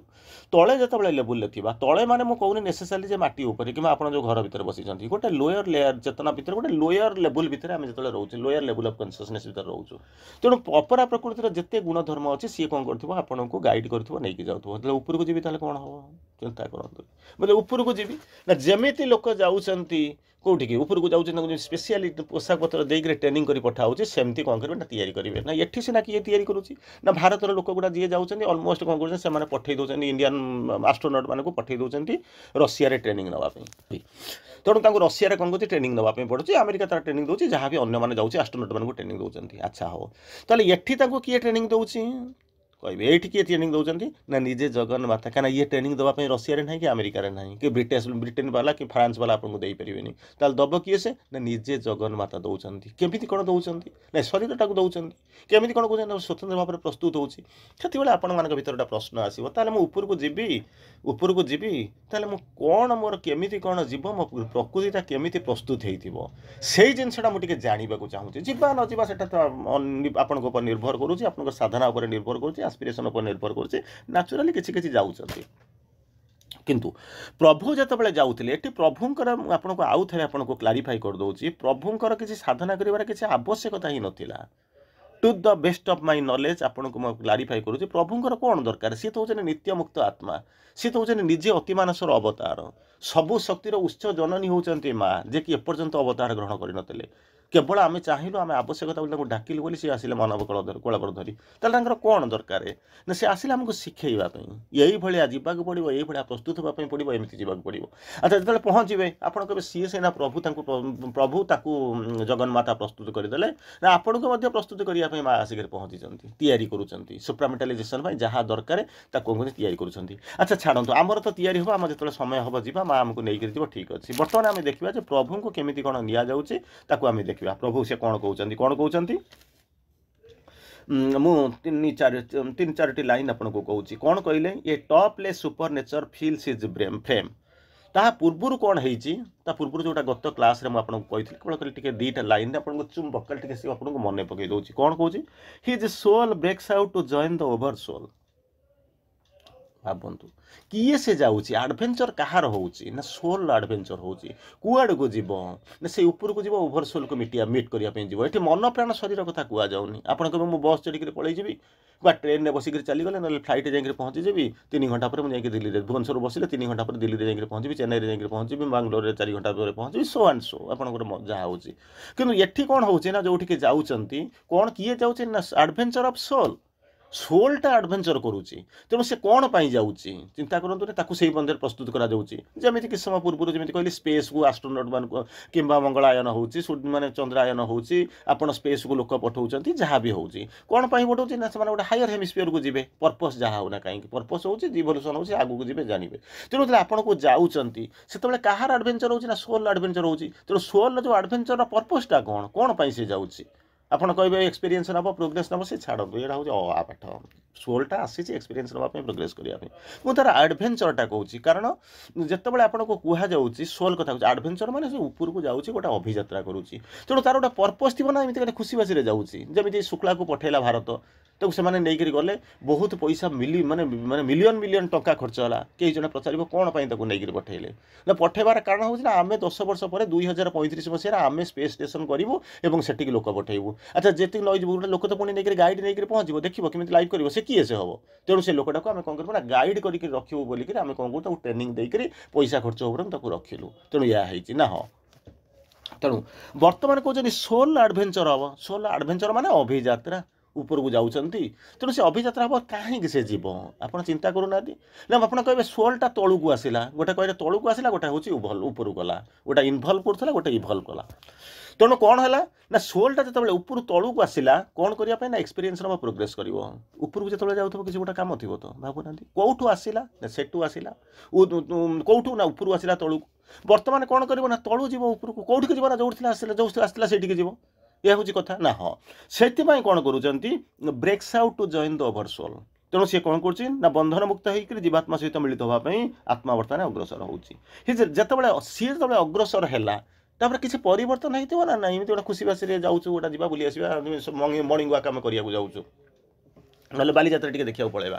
ତଳେ ଯେତେବେଳେ ଲେବୁଲ୍ରେ ଥିବା ତଳେ ମାନେ ମୁଁ କହୁନି ନେସେସାରି ଯେ ମାଟି ଉପରେ କିମ୍ବା ଆପଣ ଯେଉଁ ଘର ଭିତରେ ବସିଛନ୍ତି ଗୋଟେ ଲୋୟର ଲେୟାର ଚେତନା ଭିତରେ ଗୋଟେ ଲୋୟର ଲେବୁଲ୍ ଭିତରେ ଆମେ ଯେତେବେଳେ ରହୁଛୁ ଲୋୟର ଲେବୁଲ୍ ଅଫ୍ କନସିୟସନେସ୍ ଭିତରେ ରହୁଛୁ ତେଣୁ ଅପରା ପ୍ରକୃତିର ଯେତେ ଗୁଣଧର୍ମ ଅଛି ସିଏ କ'ଣ କରୁଥିବ ଆପଣଙ୍କୁ ଗାଇଡ଼ କରୁଥିବ ନେଇକି ଯାଉଥିବ ଯେତେବେଳେ ଉପରକୁ ଯିବି ତାହେଲେ କ'ଣ ହେବ ଚିନ୍ତା କରନ୍ତୁ ବୋଲେ ଉପରକୁ ଯିବି ନା ଯେମିତି ଲୋକ ଯାଉଛନ୍ତି କେଉଁଠିକି ଉପରକୁ ଯାଉଛନ୍ତି ତାଙ୍କୁ ସ୍ପେଶିଆଲି ପୋଷାକ ପତ୍ର ଦେଇକି ଟ୍ରେନିଂ କରି ପଠା ହେଉଛି ସେମିତି କ'ଣ କରିବେ ନା ତିଆରି କରିବେ ନା ଏଠି ସିନା କିଏ ତିଆରି କରୁଛି ନା ଭାରତର ଲୋକ ଗୁଡ଼ା ଯିଏ ଯାଉଛନ୍ତି ଅଲମୋଷ୍ଟ କ'ଣ କରୁଛନ୍ତି ସେମାନେ ପଠାଇ ଦେଉଛନ୍ତି ଇଣ୍ଡିଆନ୍ ଆଷ୍ଟ୍ରୋନଟ୍ ମାନଙ୍କୁ ପଠାଇ ଦେଉଛନ୍ତି ରଷିଆରେ ଟ୍ରେନିଂ ନେବା ପାଇଁ ତେଣୁ ତାଙ୍କୁ ରଷିଆରେ କ'ଣ କରୁଛି ଟ୍ରେନିଂ ନେବା ପାଇଁ ପଡ଼ୁଛି ଆମେରିକା ତାର ଟ୍ରେନିଂ ଦେଉଛି ଯାହା ବି ଅନ୍ୟମାନେ ଯାଉଛି ଆଷ୍ଟ୍ରୋନଟ୍ ମାନଙ୍କୁ ଟ୍ରେନିଂ ଦେଉଛନ୍ତି ଆଚ୍ଛା ହଉ ତାହେଲେ ଏଠି ତାଙ୍କୁ କିଏ ଟ୍ରେନିଂ ଦେଉଛି କହିବେ ଏଇଠି କିଏ ଟ୍ରେନିଂ ଦେଉଛନ୍ତି ନା ନିଜେ ଜଗନ୍ନାଥ କାହିଁକିନା ଇଏ ଟ୍ରେନିଂ ଦେବା ପାଇଁ ରଷିଆରେ ନାହିଁ କି ଆମେରିକାରେ ନାହିଁ କି ବ୍ରିଟେନ୍ ବାଲା କି ଫ୍ରାନ୍ସ ବାଲା ଆପଣଙ୍କୁ ଦେଇପାରିବେନି ତାହେଲେ ଦେବ କିଏ ସେ ନା ନିଜେ ଜଗନ୍ନାଥ ଦେଉଛନ୍ତି କେମିତି କ'ଣ ଦେଉଛନ୍ତି ନାଇଁ ଶରୀରଟାକୁ ଦେଉଛନ୍ତି କେମିତି କ'ଣ କହୁଛନ୍ତି ସ୍ୱତନ୍ତ୍ର ଭାବରେ ପ୍ରସ୍ତୁତ ହେଉଛି ସେତେବେଳେ ଆପଣମାନଙ୍କ ଭିତରେ ଗୋଟେ ପ୍ରଶ୍ନ ଆସିବ ତାହେଲେ ମୁଁ ଉପରକୁ ଯିବି ତାହେଲେ ମୁଁ କ'ଣ ମୋର କେମିତି କ'ଣ ଯିବ ମୋ ପ୍ରକୃତିଟା କେମିତି ପ୍ରସ୍ତୁତ ହେଇଥିବ ସେଇ ଜିନିଷଟା ମୁଁ ଟିକେ ଜାଣିବାକୁ ଚାହୁଁଛି ଯିବା ନ ଯିବା ସେଟା ତ ଆପଣଙ୍କ ଉପରେ ନିର୍ଭର କରୁଛି ଆପଣଙ୍କ ସାଧନା ଉପରେ ନିର୍ଭର କରୁଛି ଆସ୍ପିରେସନ୍ ଉପରେ ନିର୍ଭର କରୁଛି ନ୍ୟାଚୁରାଲି କିଛି ଯାଉଛନ୍ତି କିନ୍ତୁ ପ୍ରଭୁ ଯେତେବେଳେ ଯାଉଥିଲେ ଏଠି ପ୍ରଭୁଙ୍କର ମୁଁ ଆପଣଙ୍କୁ ଆଉ ଥରେ ଆପଣଙ୍କୁ କ୍ଲାରିଫାଇ କରିଦେଉଛି ପ୍ରଭୁଙ୍କର କିଛି ସାଧନା କରିବାର କିଛି ଆବଶ୍ୟକତା ହିଁ ନଥିଲା to the best of my knowledge ଆପଣଙ୍କୁ ମୁଁ କ୍ଲାରିଫାଇ କରୁଛି ପ୍ରଭୁଙ୍କର କ'ଣ ଦରକାର ସିଏ ତ ହେଉଛନ୍ତି ନିତ୍ୟମୁକ୍ତ ଆତ୍ମା ସିଏ ତ ହେଉଛନ୍ତି ନିଜେ ଅତିମାନସର ଅବତାର ସବୁ ଶକ୍ତିର ଉତ୍ସ ଜନନୀ ହେଉଛନ୍ତି ମା ଯେ କି ଏପର୍ଯ୍ୟନ୍ତ ଅବତାର ଗ୍ରହଣ କରିନଥିଲେ କେବଳ ଆମେ ଚାହିଁଲୁ ଆମେ ଆବଶ୍ୟକତା ବୋଲି ତାଙ୍କୁ ଡାକିଲୁ ବୋଲି ସିଏ ଆସିଲେ ମାନବ କୋଳବର ଧରି ତାହେଲେ ତାଙ୍କର କ'ଣ ଦରକାର ନା ସେ ଆସିଲେ ଆମକୁ ଶିଖେଇବା ପାଇଁ ଏଇଭଳିଆ ଯିବାକୁ ପଡ଼ିବ ଏଇଭଳିଆ ପ୍ରସ୍ତୁତ ହେବା ପାଇଁ ପଡ଼ିବ ଏମିତି ଯିବାକୁ ପଡ଼ିବ ଆଚ୍ଛା ଯେତେବେଳେ ପହଞ୍ଚିବେ ଆପଣ କହିବେ ସିଏ ସିନା ପ୍ରଭୁ ତାକୁ ଜଗନ୍ମାତା ପ୍ରସ୍ତୁତ କରିଦେଲେ ନା ଆପଣଙ୍କୁ ମଧ୍ୟ ପ୍ରସ୍ତୁତ କରିବା ପାଇଁ ମା ଆସିକରି ପହଞ୍ଚିଛନ୍ତି ତିଆରି କରୁଛନ୍ତି ସୁପ୍ରାମେଟାଲାଇଜେସନ୍ ପାଇଁ ଯାହା ଦରକାର ତାକୁ ତିଆରି କରୁଛନ୍ତି ଆଚ୍ଛା ଛାଡ଼ନ୍ତୁ ଆମର ତ ତିଆରି ହେବ ଆମର ଯେତେବେଳେ ସମୟ ହେବ ଯିବା ମା ଆମକୁ ନେଇକରି ଯିବ ଠିକ୍ ଅଛି ବର୍ତ୍ତମାନ ଆମେ ଦେଖିବା ଯେ ପ୍ରଭୁଙ୍କୁ କେମିତି କ'ଣ ନିଆଯାଉଛି ତାକୁ ଆମେ ଦେଖିବା ପ୍ରଭୁ ସେ କ'ଣ କହୁଛନ୍ତି ମୁଁ ତିନି ଚାରୋଟି ଲାଇନ୍ ଆପଣଙ୍କୁ କହୁଛି କ'ଣ କହିଲେ a topless supernature fills his frame ତାହା ପୂର୍ବରୁ କ'ଣ ହେଇଛି ତା ପୂର୍ବରୁ ଯେଉଁଟା ଗତ କ୍ଲାସ୍ରେ ମୁଁ ଆପଣଙ୍କୁ କହିଥିଲି କେବଳ କରି ଟିକେ ଦୁଇଟା ଲାଇନ୍ ଆପଣଙ୍କୁ ଚୁମ୍ବକାଲ ଟିକେ ସେ ଆପଣଙ୍କୁ ମନେ ପକାଇ ଦେଉଛି କ'ଣ କହୁଛି his soul breaks out to join the oversoul ଭାବନ୍ତୁ କିଏ ସେ ଯାଉଛି ଆଡ଼ଭେଞ୍ଚର କାହାର ହେଉଛି ନା ସୋଲ୍ ଆଡ଼ଭେଞ୍ଚର ହେଉଛି କୁଆଡ଼କୁ ଯିବ ନା ସେ ଉପରକୁ ଯିବ ଓଭର ସୋଲ୍କୁ ମିଟ୍ କରିବା ପାଇଁ ଯିବ ଏଠି ମନ ପ୍ରାଣ ଶରୀର କଥା କୁହାଯାଉନି ଆପଣ କହିବେ ମୁଁ ବସ୍ ଚଢ଼ିକିରି ପଳେଇଯିବି ବା ଟ୍ରେନ୍ରେ ବସିକିରି ଚାଲିଗଲେ ନହେଲେ ଫ୍ଲାଇଟ୍ରେ ଯାଇକିରି ପହଞ୍ଚିଯିବି 3 ଘଣ୍ଟା ପରେ ମୁଁ ଯାଇକି ଦିଲ୍ଲୀରେ ଭୁବନେଶ୍ୱର ବସିଲେ 3 ଘଣ୍ଟା ପରେ ଦିଲ୍ଲୀରେ ଯାଇକିରି ପହଞ୍ଚିବି ଚେନ୍ନାଇରେ ଯାଇକିରି ପହଞ୍ଚିବି ବାଙ୍ଗଲୋରରେ 4 ଘଣ୍ଟା ପରେ ପହଞ୍ଚିବି ସୋ ଆଣ୍ଡ ସୋ ଆପଣଙ୍କର ଯାହା ହେଉଛି କିନ୍ତୁ ଏଠି କ'ଣ ହେଉଛି ନା ଯେଉଁଠିକି ଯାଉଛନ୍ତି କ'ଣ କିଏ ଯାଉଛି ନା ଆଡ଼ଭେଞ୍ଚର ଅଫ୍ ସୋଲ୍ଟା ଆଡ଼ଭେଞ୍ଚର କରୁଛି ତେଣୁ ସେ କ'ଣ ପାଇଁ ଯାଉଛି ଚିନ୍ତା କରନ୍ତୁ ତାକୁ ସେଇ ମଧ୍ୟରେ ପ୍ରସ୍ତୁତ କରାଯାଉଛି ଯେମିତି କିଛି ସମୟ ପୂର୍ବରୁ ଯେମିତି କହିଲି ସ୍ପେସ୍କୁ ଆଷ୍ଟ୍ରୋନଟ୍ ମାନଙ୍କୁ କିମ୍ବା ମଙ୍ଗଳାୟନ ହେଉଛି ମାନେ ଚନ୍ଦ୍ରାୟନ ହେଉଛି ଆପଣ ସ୍ପେସ୍କୁ ଲୋକ ପଠାଉଛନ୍ତି ଯାହା ବି ହେଉଛି କ'ଣ ପାଇଁ ପଠାଉଛି ନା ସେମାନେ ଗୋଟେ ହାୟର ହେମିସ୍ଫିୟରକୁ ଯିବେ ପର୍ପସ୍ ଯାହା ହେଉ ନା କାହିଁକି ପର୍ପସ୍ ହେଉଛି ଇଭଲ୍ୟୁସନ୍ ହେଉଛି ଆଗକୁ ଯିବେ ଜାଣିବେ ତେଣୁ ଯେତେବେଳେ ଆପଣଙ୍କୁ ଯାଉଛନ୍ତି ସେତେବେଳେ କାହାର ଆଡ଼ଭେଞ୍ଚର ହେଉଛି ନା ସୋଲ୍ ଆଡ଼ଭେଞ୍ଚର ହେଉଛି ତେଣୁ ସୋଲ୍ର ଯେଉଁ ଆଡ଼ଭେଞ୍ଚରର ପର୍ପସ୍ଟା କ'ଣ ପାଇଁ ସେ ଯାଉଛି ଆପଣ କହିବେ ଏକ୍ସପିରିଏନ୍ସ ନେବ ପ୍ରୋଗ୍ରେସ୍ ନେବ ସେ ଛାଡ଼ନ୍ତୁ ଏଇଟା ହେଉଛି ପାଠ ସୋଲ୍ଟା ଆସିଛି ଏକ୍ସପିରିଏନ୍ସ ନେବା ପାଇଁ ପ୍ରୋଗ୍ରେସ୍ କରିବା ପାଇଁ ମୁଁ ତାର ଆଡ଼ଭେଞ୍ଚରଟା କହୁଛି କାରଣ ଯେତେବେଳେ ଆପଣଙ୍କୁ କୁହାଯାଉଛି ସୋଲ୍ କଥା କହୁଛି ଆଡ଼ଭେଞ୍ଚର ମାନେ ସେ ଉପରକୁ ଯାଉଛି ଗୋଟେ ଅଭିଯାତ୍ରା କରୁଛି ତେଣୁ ତାର ଗୋଟେ ପର୍ପସ୍ ଥିବ ନା ଏମିତି ଗୋଟେ ଖୁସି ବାସିରେ ଯାଉଛି ଯେମିତି ଶୁକ୍ଲାକୁ ପଠାଇଲା ଭାରତ ତାକୁ ସେମାନେ ନେଇକରି ଗଲେ ବହୁତ ପଇସା ମାନେ ମିଲିୟନ ଟଙ୍କା ଖର୍ଚ୍ଚ ହେଲା କେହି ଜଣେ ପଚାରିବ କ'ଣ ପାଇଁ ତାକୁ ନେଇକରି ପଠାଇଲେ ନା ପଠାଇବାର କାରଣ ହେଉଛି ନା ଆମେ 10 ବର୍ଷ ପରେ 2035 ମସିହାରେ ଆମେ ସ୍ପେସ୍ ଷ୍ଟେସନ୍ କରିବୁ ଏବଂ ସେଠିକି ଲୋକ ପଠାଇବୁ ଆଚ୍ଛା ଯେତିକି ନେଇଯିବୁ ଗୋଟେ ଲୋକ ତ ପୁଣି ନେଇକରି ଗାଇଡ଼ ନେଇକରି ପହଞ୍ଚିବ ଦେଖିବ କେମିତି ଲାଇଭ୍ କରିବ ସେ କିଏ ସେ ହେବ ତେଣୁ ସେ ଲୋକଟାକୁ ଆମେ କ'ଣ କରିବୁ ନା ଗାଇଡ଼ କରିକି ରଖିବୁ ବୋଲିକି ଆମେ କ'ଣ କରୁ ତାକୁ ଟ୍ରେନିଂ ଦେଇକରି ପଇସା ଖର୍ଚ୍ଚ ଉପରେ ତାକୁ ରଖିଲୁ ତେଣୁ ଏହା ହେଇଛି ନା ହଁ ତେଣୁ ବର୍ତ୍ତମାନ କହୁଛନ୍ତି ସୋଲ୍ ଆଡ଼ଭେଞ୍ଚର ହେବ ସୋଲ୍ ଆଡ଼ଭେଞ୍ଚର ମାନେ ଅଭିଯାତ୍ରା ଉପରକୁ ଯାଉଛନ୍ତି ତେଣୁ ସେ ଅଭିଯାତ୍ରା ହେବ କାହିଁକି ସେ ଯିବ ଆପଣ ଚିନ୍ତା କରୁନାହାନ୍ତି ନା ଆପଣ କହିବେ ସୋଲ୍ଟା ତଳକୁ ଆସିଲା ଗୋଟେ କହିଲେ ତଳକୁ ଆସିଲା ଗୋଟେ ହେଉଛି ଉପରକୁ ଗଲା ଗୋଟେ ଇନଭଲ୍ଭ କରୁଥିଲା ଗୋଟେ ଇଭଲ୍ଭ କଲା ତେଣୁ କ'ଣ ହେଲା ନା ସୋଲ୍ଟା ଯେତେବେଳେ ଉପରୁ ତଳକୁ ଆସିଲା କ'ଣ କରିବା ପାଇଁ ନା ଏକ୍ସପିରିଏନ୍ସ ନେବ ପ୍ରୋଗ୍ରେସ୍ କରିବ ଉପରକୁ ଯେତେବେଳେ ଯାଉଥିବ କିଛି ଗୋଟେ କାମ ଥିବ ତ ଭାବୁନାହାନ୍ତି କେଉଁଠୁ ଆସିଲା ନା ସେଠୁ ଆସିଲା କେଉଁଠୁ ନା ଉପରୁ ଆସିଲା ତଳକୁ ବର୍ତ୍ତମାନ କ'ଣ କରିବ ନା ତଳୁ ଯିବ ଉପରକୁ କେଉଁଠିକି ଯିବ ନା ଯେଉଁଠି ଆସିଥିଲା ସେଇଠିକି ଯିବ ଏହା ହେଉଛି କଥା ନା ହଁ ସେଥିପାଇଁ କ'ଣ କରୁଛନ୍ତି breaks out to join the over sole ତେଣୁ ସିଏ କ'ଣ କରୁଛି ନା ବନ୍ଧନମୁକ୍ତ ହେଇକରି ଜୀବାତ୍ମା ସହିତ ମିଳିତ ହେବା ପାଇଁ ଆତ୍ମା ବର୍ତ୍ତମାନ ଅଗ୍ରସର ହେଉଛି ଯେତେବେଳେ ଅଗ୍ରସର ହେଲା ତାପରେ କିଛି ପରିବର୍ତ୍ତନ ହେଇଥିବ ନା ନାହିଁ ଏମିତି ଗୋଟେ ଖୁସି ବାସିରେ ଯାଉଛୁ ଗୋଟେ ଯିବା ବୁଲି ଆସିବା ମର୍ଣ୍ଣିଂ ୱାକ୍ ଆମେ କରିବାକୁ ଯାଉଛୁ ନହେଲେ ବାଲିଯାତ୍ରା ଟିକେ ଦେଖିବାକୁ ପଳେଇବା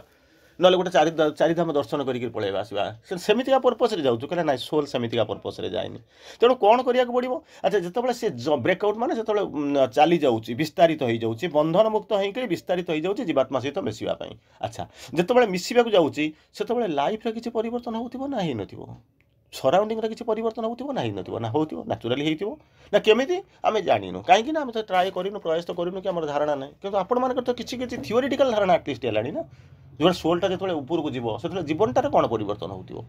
नले गोटे चारिधाम दर्शन करके पलैबा आसवा सेमितिका पर्पस जाऊँ कहले ना सोल सेमितिका पर्पस जाएनि तेणु कौन करा पड़ो अच्छा जिते सी ब्रेकआउट माने जो चली जाऊँगी विस्तारित हो जाऊँगी बंधन मुक्त होकर विस्तारित हो जाऊँगी जीवात्मा सहित मिसवाई अच्छा जिते मिसवाक जाऊँगी से लाइफ किसी परिवर्तन हो ना हो न सराउंडिंग किसी परिवर्तन हो ना हो ना हो नाचुराली हो ना केमी आम जानू कहीं आम तो ट्राए करूँ प्रयास तो करूँ कि आम धारणा ना कि आपण तो किसी किसी थियोरिटिकल धारणा आटलिस्ट है ना जो सोलटा जो ऊपर को जीव से जीवनटार कौन परिवर्तन हो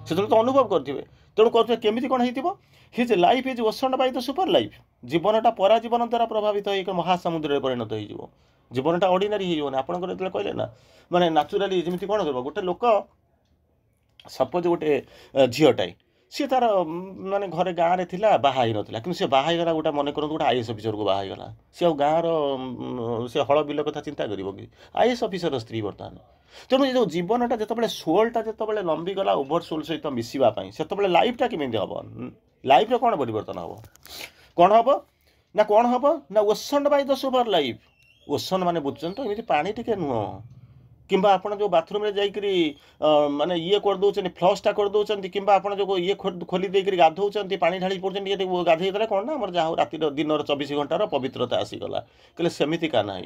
से तो अनुभव करेंगे तेणु करेंगे केमी कौन हो his life is oceaned by the superlife जीवनटा परा जीवन द्वारा प्रभावित हो महासमुद्र परिणत हो जीवनटा ऑर्डिनरी हो आपंकर जो कहले ना माने नाचुराली जमी कौन कर गोटे लोक सपोज गोटे झीटाए सी तार माने घरे गाँव में थिला बाहा नाला कि सी बाहागला गोटे मन कर गोटे आईएएस ऑफिसर को बाहागला सी गाँव से हल बिल कथा चिंता कर आईएएस ऑफिसर स्त्री बर्तमान तेणु जो जीवनटा जो सोलटा जो लंबी गला ओभर सोल सहित मिसवाई से लाइफटा केमी हम लाइफ कौन परिवर्तन हम कौन हम ना कौन हम ना ओसन्ड बाय द सुपर लाइफ ओसन माने बुझुन तो एमती पानी टिके नुह कि आप जो बाथरूम में जाकरी माने ये करदे फ्लसटा करदे कि आप जो ये खोली देकर गाधौं पानी ढाली पड़े गाधे कौन ना जहाँ राति दिन 24 घंटार पवित्रता आसीगला कहले सेमितिका ना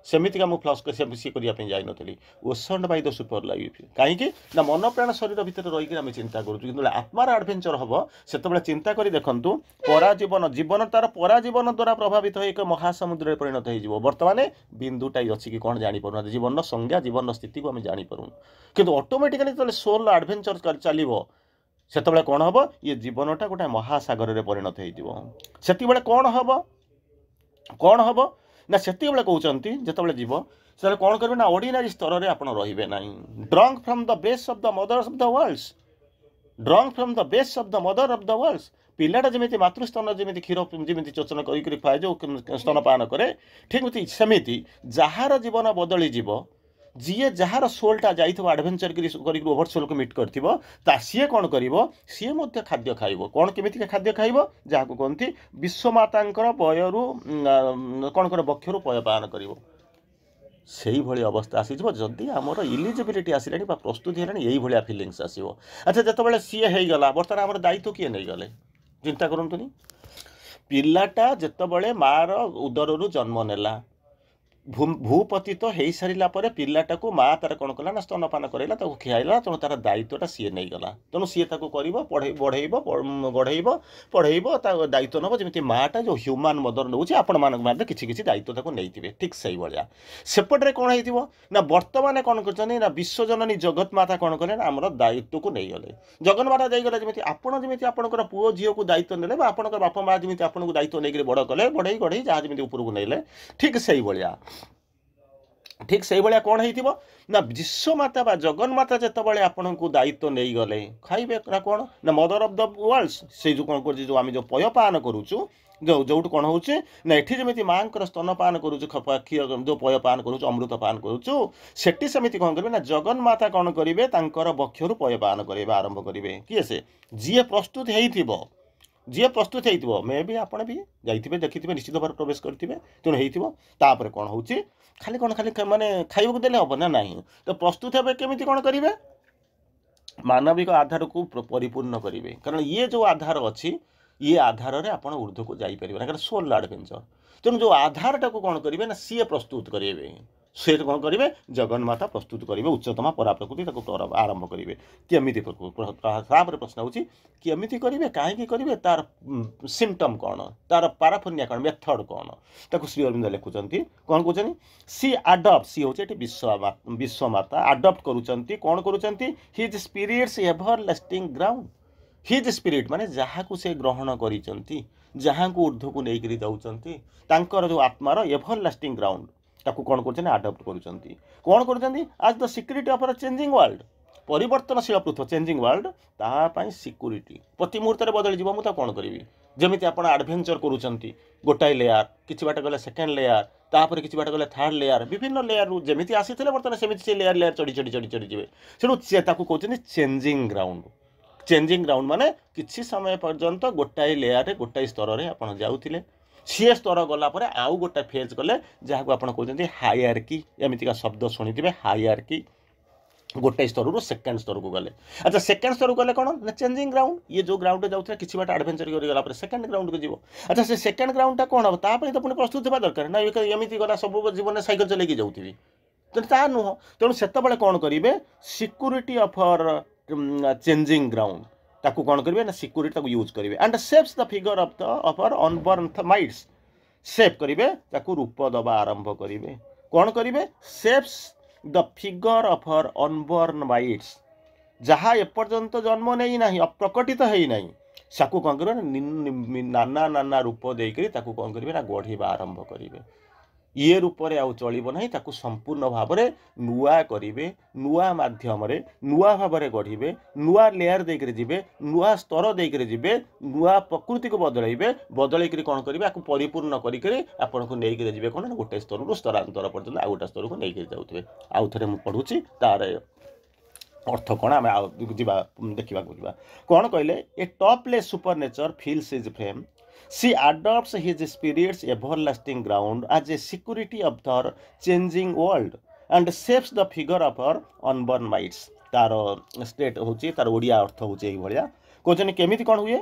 सेमितिका मुझे फ्लस सी करने जाइनी ओसन्ड बाय द सुपर लाइफ कहीं ना मन प्राण शरीर भितर रहीकि आम चिंता करूँ आत्मार आडभेंचर हम से चिंता कर देखु पराजीवन जीवन तार पराजीवन द्वारा प्रभावित हो एक महासमुद्र परिणत हो बर्तमान बिंदुटाई अच्छी कि कौन जापना जीवन संज्ञा जीवन स्थिति को आम जापरूँ कि ऑटोमेटिकली जो सोल आडभेंचर चलो से कौन हम ये जीवनटा गोटे महासागर में परिणत हो कौन हम ना से कहते जिते जीव से कौन करेंगे ना ऑर्डिनरी स्तर में आप रे ना drunk from the base of the mother of the worlds drunk from the base of the mother of the worlds पिलाटा जमी मातृस्तन जमी क्षीर जमी चोचन कर जो स्तनपान करे ठीक सेमती जार जीवन बदली जीव जी जार सोलटा जाइए आडभेंचर कर ओभर सोल को मिट कर सी कौन कर सी खाद्य खाइब कौन केमी खाद्य खाइब जहाँ को कहती विश्वमाता पयरु कौन कर बक्षर पयपान कर से अवस्था आसीज जदि आमर इलिजिबिलिटी आसला प्रस्तुति है यही भाया फिलिंग्स आसो अच्छा जिते सी होगला बर्तमान आम दायित्व किए नहीं गले चिंता करतुनि पिलाटा जिते मार उदर जन्म नेला भूपतित तो हो सारा पिलाटा को माँ तार कौन कला ना स्तनपान कराइला खियाला तेणु तार दायित्वटा सी नहीं गला तेणु सी बढ़ेब पढ़ेब दायित्व नब जमी माँटा जो ह्यूमान मदर नौ आपण मानक किसी दायित्व नहीं ठीक से भाया सेपटे कौन हो ना बर्तमान कौन कर विश्वजननी जगत माता कौन कले ना आमर दायित्व को नहीं गले जगन माता जाइगला जमी आपड़ आपंकर पुओ झील को दायित्व ने आप बापा माँ जमी आपको दायित्व नहीं बड़ कले बढ़ई गढ़ई जहाँ जमी ऊपर को नहीं ठीक से भाया ठीक से भाया कौन हो ना विश्वमाता बा जगन्माता जिते आपन को दायित्व नहीं गले खाइबे ना कौन ना मदर ऑफ द वर्ल्ड्स से जो कौन कर जो आम जो पयपान करुचु जो कौन हो ना ये जमी माँ स्तनपान करुचु जो पयपान करुचु अमृतपान करुचु सेठी सेमती कौन करेंगे ना जगन्माता कौन करेंगे बक्षर पयपान करेंगे आरंभ करेंगे किए से जी प्रस्तुत हो जी प्रस्तुत हो मे भी आप भी जाइए देखिए निश्चित भाव प्रवेश करेंगे तेणु होपर कौन हो खाली कौन खाली माने खाइबा देले हम ना नहीं तो प्रस्तुत हे केमी कौन करेंगे मानविक आधार को परिपूर्ण करेंगे कारण ये जो आधार अच्छी ये आधार में आप ऊर्ध्व को जापर ना कारण सोल आडभेंचर तेणु जो आधारटा को कौन करेंगे ना सी प्रस्तुत करेंगे से कौन करेंगे जगन्माता प्रस्तुत करेंगे उच्चतम परा प्रकृति आरंभ करेंगे केमी प्रश्न होमी करेंगे कहीं करेंगे तार सिम्पटम कौन तार पाराफोनिया कौन मेथड कौन ताको श्री अरविंद लिखुंट कौन कहते सी आडप्ट सी हूँ विश्वमाता आडप्ट करुँच कौन करुँच his spirit's everlasting ground his spirit माने जहाँ को से ग्रहण करिसेंती जहाँ को ऊर्ध्व को लेकर जाउचंती तांकर जो आत्मार एभर लास्टिंग ग्राउंड ताकू कौन कर आडप्ट करुँच कौन कर आज the security of a changing world परिवर्तनशील पृथ्वी चेंजिंग वर्ल्ड तापाई सिक्यूरीटी प्रति मुहूर्त बदल जीव मुझे कौन करी जमी आप आडभेंचर करुँच गोटाए लेयार किसी बाट गले सेकेंड लेयार तापर किसी बाट गले थर्ड लेयार विभिन्न लेयार जमी आसी बर्तमान सेमती लेयार लेयार चढ़ी चढ़ी चढ़ी चढ़ी जी से कहते चेंजिंग ग्राउंड माने किसी समय पर्यंत गोटाए लेयार गोटाए स्तर में आप जाऊे सी स्तर गलापर आउ गोटे फेज गले जहाँ को आप कहते हायरार्की एमतीका शब्द शुणी हायरार्की गोटे स्तर सेकेंड स्तर को गले। अच्छा सेकेंड स्तर को गले कौन ना चेंजिंग ग्राउंड ये जो ग्राउंड जाऊँ किसी बाट आडभेचर कर सेकेंड ग्राउंड को जीव। अच्छा से सेकेंड ग्राउंडटा कौन हम ताप तो पुणी प्रस्तुत होगा दरकार ना एमती गला सब जीवन सैकेल चलैकी जाऊँगी ता नुह तेणु से कौन करेंगे सिक्यूरीटी ऑफ चेंजिंग ग्राउंड ताकू कौन करेंगे ना सिक्यूरीटी यूज करेंगे and saves the figure of our unburn mites save करेंगे ताकू रूप दबा आरंभ करेंगे कौन करेंगे saves the figure of our unburn mites जहाँ एपर्यंत जन्म नहीं ना अप्रकटित है ना साकू कौन करेंगे नाना नाना रूप देकर ताकू कौन करेंगे ना गढ़ा आरंभ करेंगे ये रूप में आउ चलो ना ताकू संपूर्ण भाव में नुआ करेंगे नुआ मध्यम नुआ भाव में गढ़े नुआ लेयर देकर जी नुआ स्तर देकर जी नुआ प्रकृति को बदलैबे बदल कौन करेंगे आपको परिपूर्ण करको नहीं जी कौन गोटे स्तर स्तरांतर पर्यटन आउ गोटे स्तर को लेकर जाऊे आउ थे मुझे पढ़ुची तार अर्थ कौन आम देखा कौन कहले a topless supernature fills his frame she adopts his spirit's everlasting ground as a security of the changing world and saves the figure of her unborn mites तार स्टेट होची तार ओडिया अर्थ होची एई भलिया कोचनी केमिति कोन हुए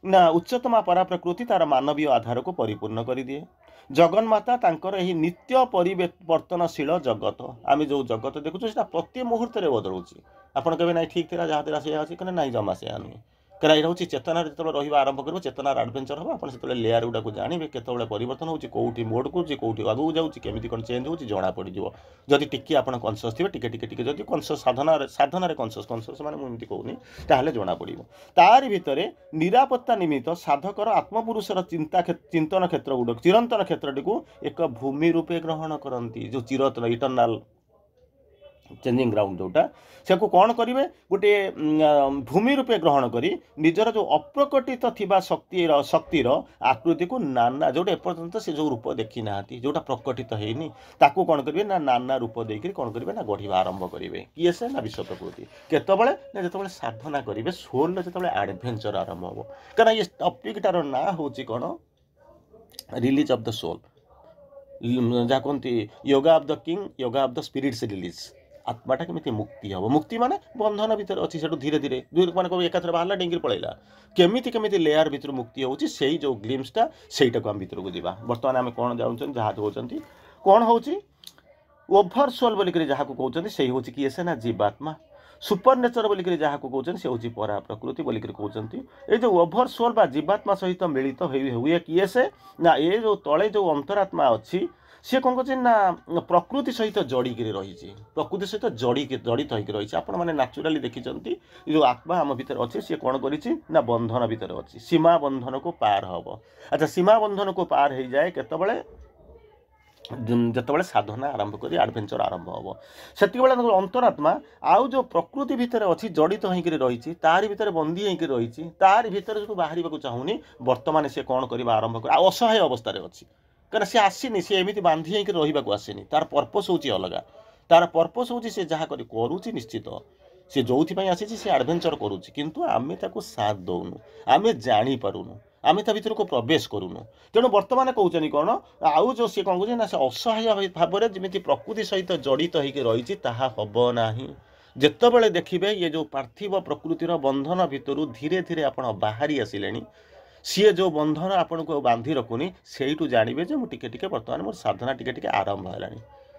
ना उच्चतम परा प्रकृति तार मानवीय आधार को परिपूर्ण कर दिए जगन्माता तांकर एही नित्य परिवर्तनशील जगत आम जो जगत देखुଛୁ सेटा प्रति मुहूर्त रे बदलुची आपण कहबे ना ठीक थिला जहाँ थिला से अछि कने नाही जमा से आनी करा ये हूँ चेतना जो रहा आरंभ कर चेतनार आडभेचर हम आप से लेयर गुड़ा को जानवे केतने परिवर्तन होती कौटी मोड़ को कौटी आगू जाऊँगी केमी कौन चेंज होती जना पड़ जदि टिके आप कनसीयस थे टिके जब कनसीयस साधन कनसीयस मैंने मुझे कहूनी ताहले जना पड़ तार भितर निरापत्ता निमित्त साधकर आत्मपुरुषर चिंतन क्षेत्र गुड़ चिरंतन क्षेत्रटी को एक भूमि रूपे ग्रहण करती जो चिरतन इटरनाल चेंजिंग ग्राउंड जोटा से कौन करेंगे गोटे भूमि रूपे ग्रहण करी निजर जो अप्रकटित थिबा शक्तिर आकृति को नाना जोटा एपर्यंत से जो रूप देखी ना जोटा प्रकटित होनी ताकू कौन करेंगे ना नाना रूप देकर कौन करेंगे ना गढ़ा आरंभ करेंगे किए से ना विश्व प्रकृति केतबले ना जो साधना करेंगे सोल जो एडभेंचर आरंभ हम कहीं ये टपिकटार ना हूँ कौन रिलीज ऑफ द सोल जहाँ कहती yoga of the king yoga of the spirit's release आत्माटा केमी मुक्ति हम मुक्ति माने बंधन भितर अच्छी से धीरे धीरे मैंने एकाथर बाहर डेंगी पलैला केमी लेयर भितर मुक्ति होची से जो ग्लिम्सटा सेटा को आम भितर को जा बर्तमान आम कौन जाऊँ जहाँ कहते कौन हो ओभर सोल बोलिक जहाँ कहते से हूँ किए से ना जीवात्मा सुपर नेचर बोलिक जहाँ कहते से हूँ परा प्रकृति बोलिक कहते ये जो ओभर सोल बा जीवात्मा सहित मिलित हुए किए से ना ये जो तले जो अंतरात्मा अच्छी सी कौन कर ना प्रकृति सहित जड़िक रही प्रकृति सहित जड़ित होकर रही आपण मैंने नाचुराली देखी जो आत्मा आम भितर अच्छे सी कौन कर बंधन भितर अच्छी सीमा बंधन को पार हम अच्छा सीमा बंधन को पार हो जाए केतबले जितेबाला साधना आरंभ कर एडभेंचर आरंभ हम से अंतरात्मा आउ जो प्रकृति भितर अच्छी जड़ित होकर रही तार भितर बंदी होकर रही तार भितर जो बाहर को चाहूनी बर्तमान से कौन कर आरंभ कर असहाय अवस्था अच्छी कहीं सी आसनी सी एमती बांधी होकर रहा आसनी तार पर्पस हूँ अलग तार पर्पस हूँ से जहाँ करुच्ची निश्चित सी जो आसी सी एडभेंचर करुच्ची किंतु आम ताको साथ दौनु आम जापारूनु आम ता भर को प्रवेश करूनु तेणु बर्तमान कहते कौन आउ जो सी कौन कह असहाय भाव में जमी प्रकृति सहित जड़ित होकर रही हम ना जितेबाला देखिए ये जो पार्थिव प्रकृतिर बंधन भितर धीरे धीरे आप बाहरी आसिले सी जो बंधन आपन को बांधी रखुनी से जानवे जो मुझे टिके बर्तमान मोर साधना टिके आरंभ है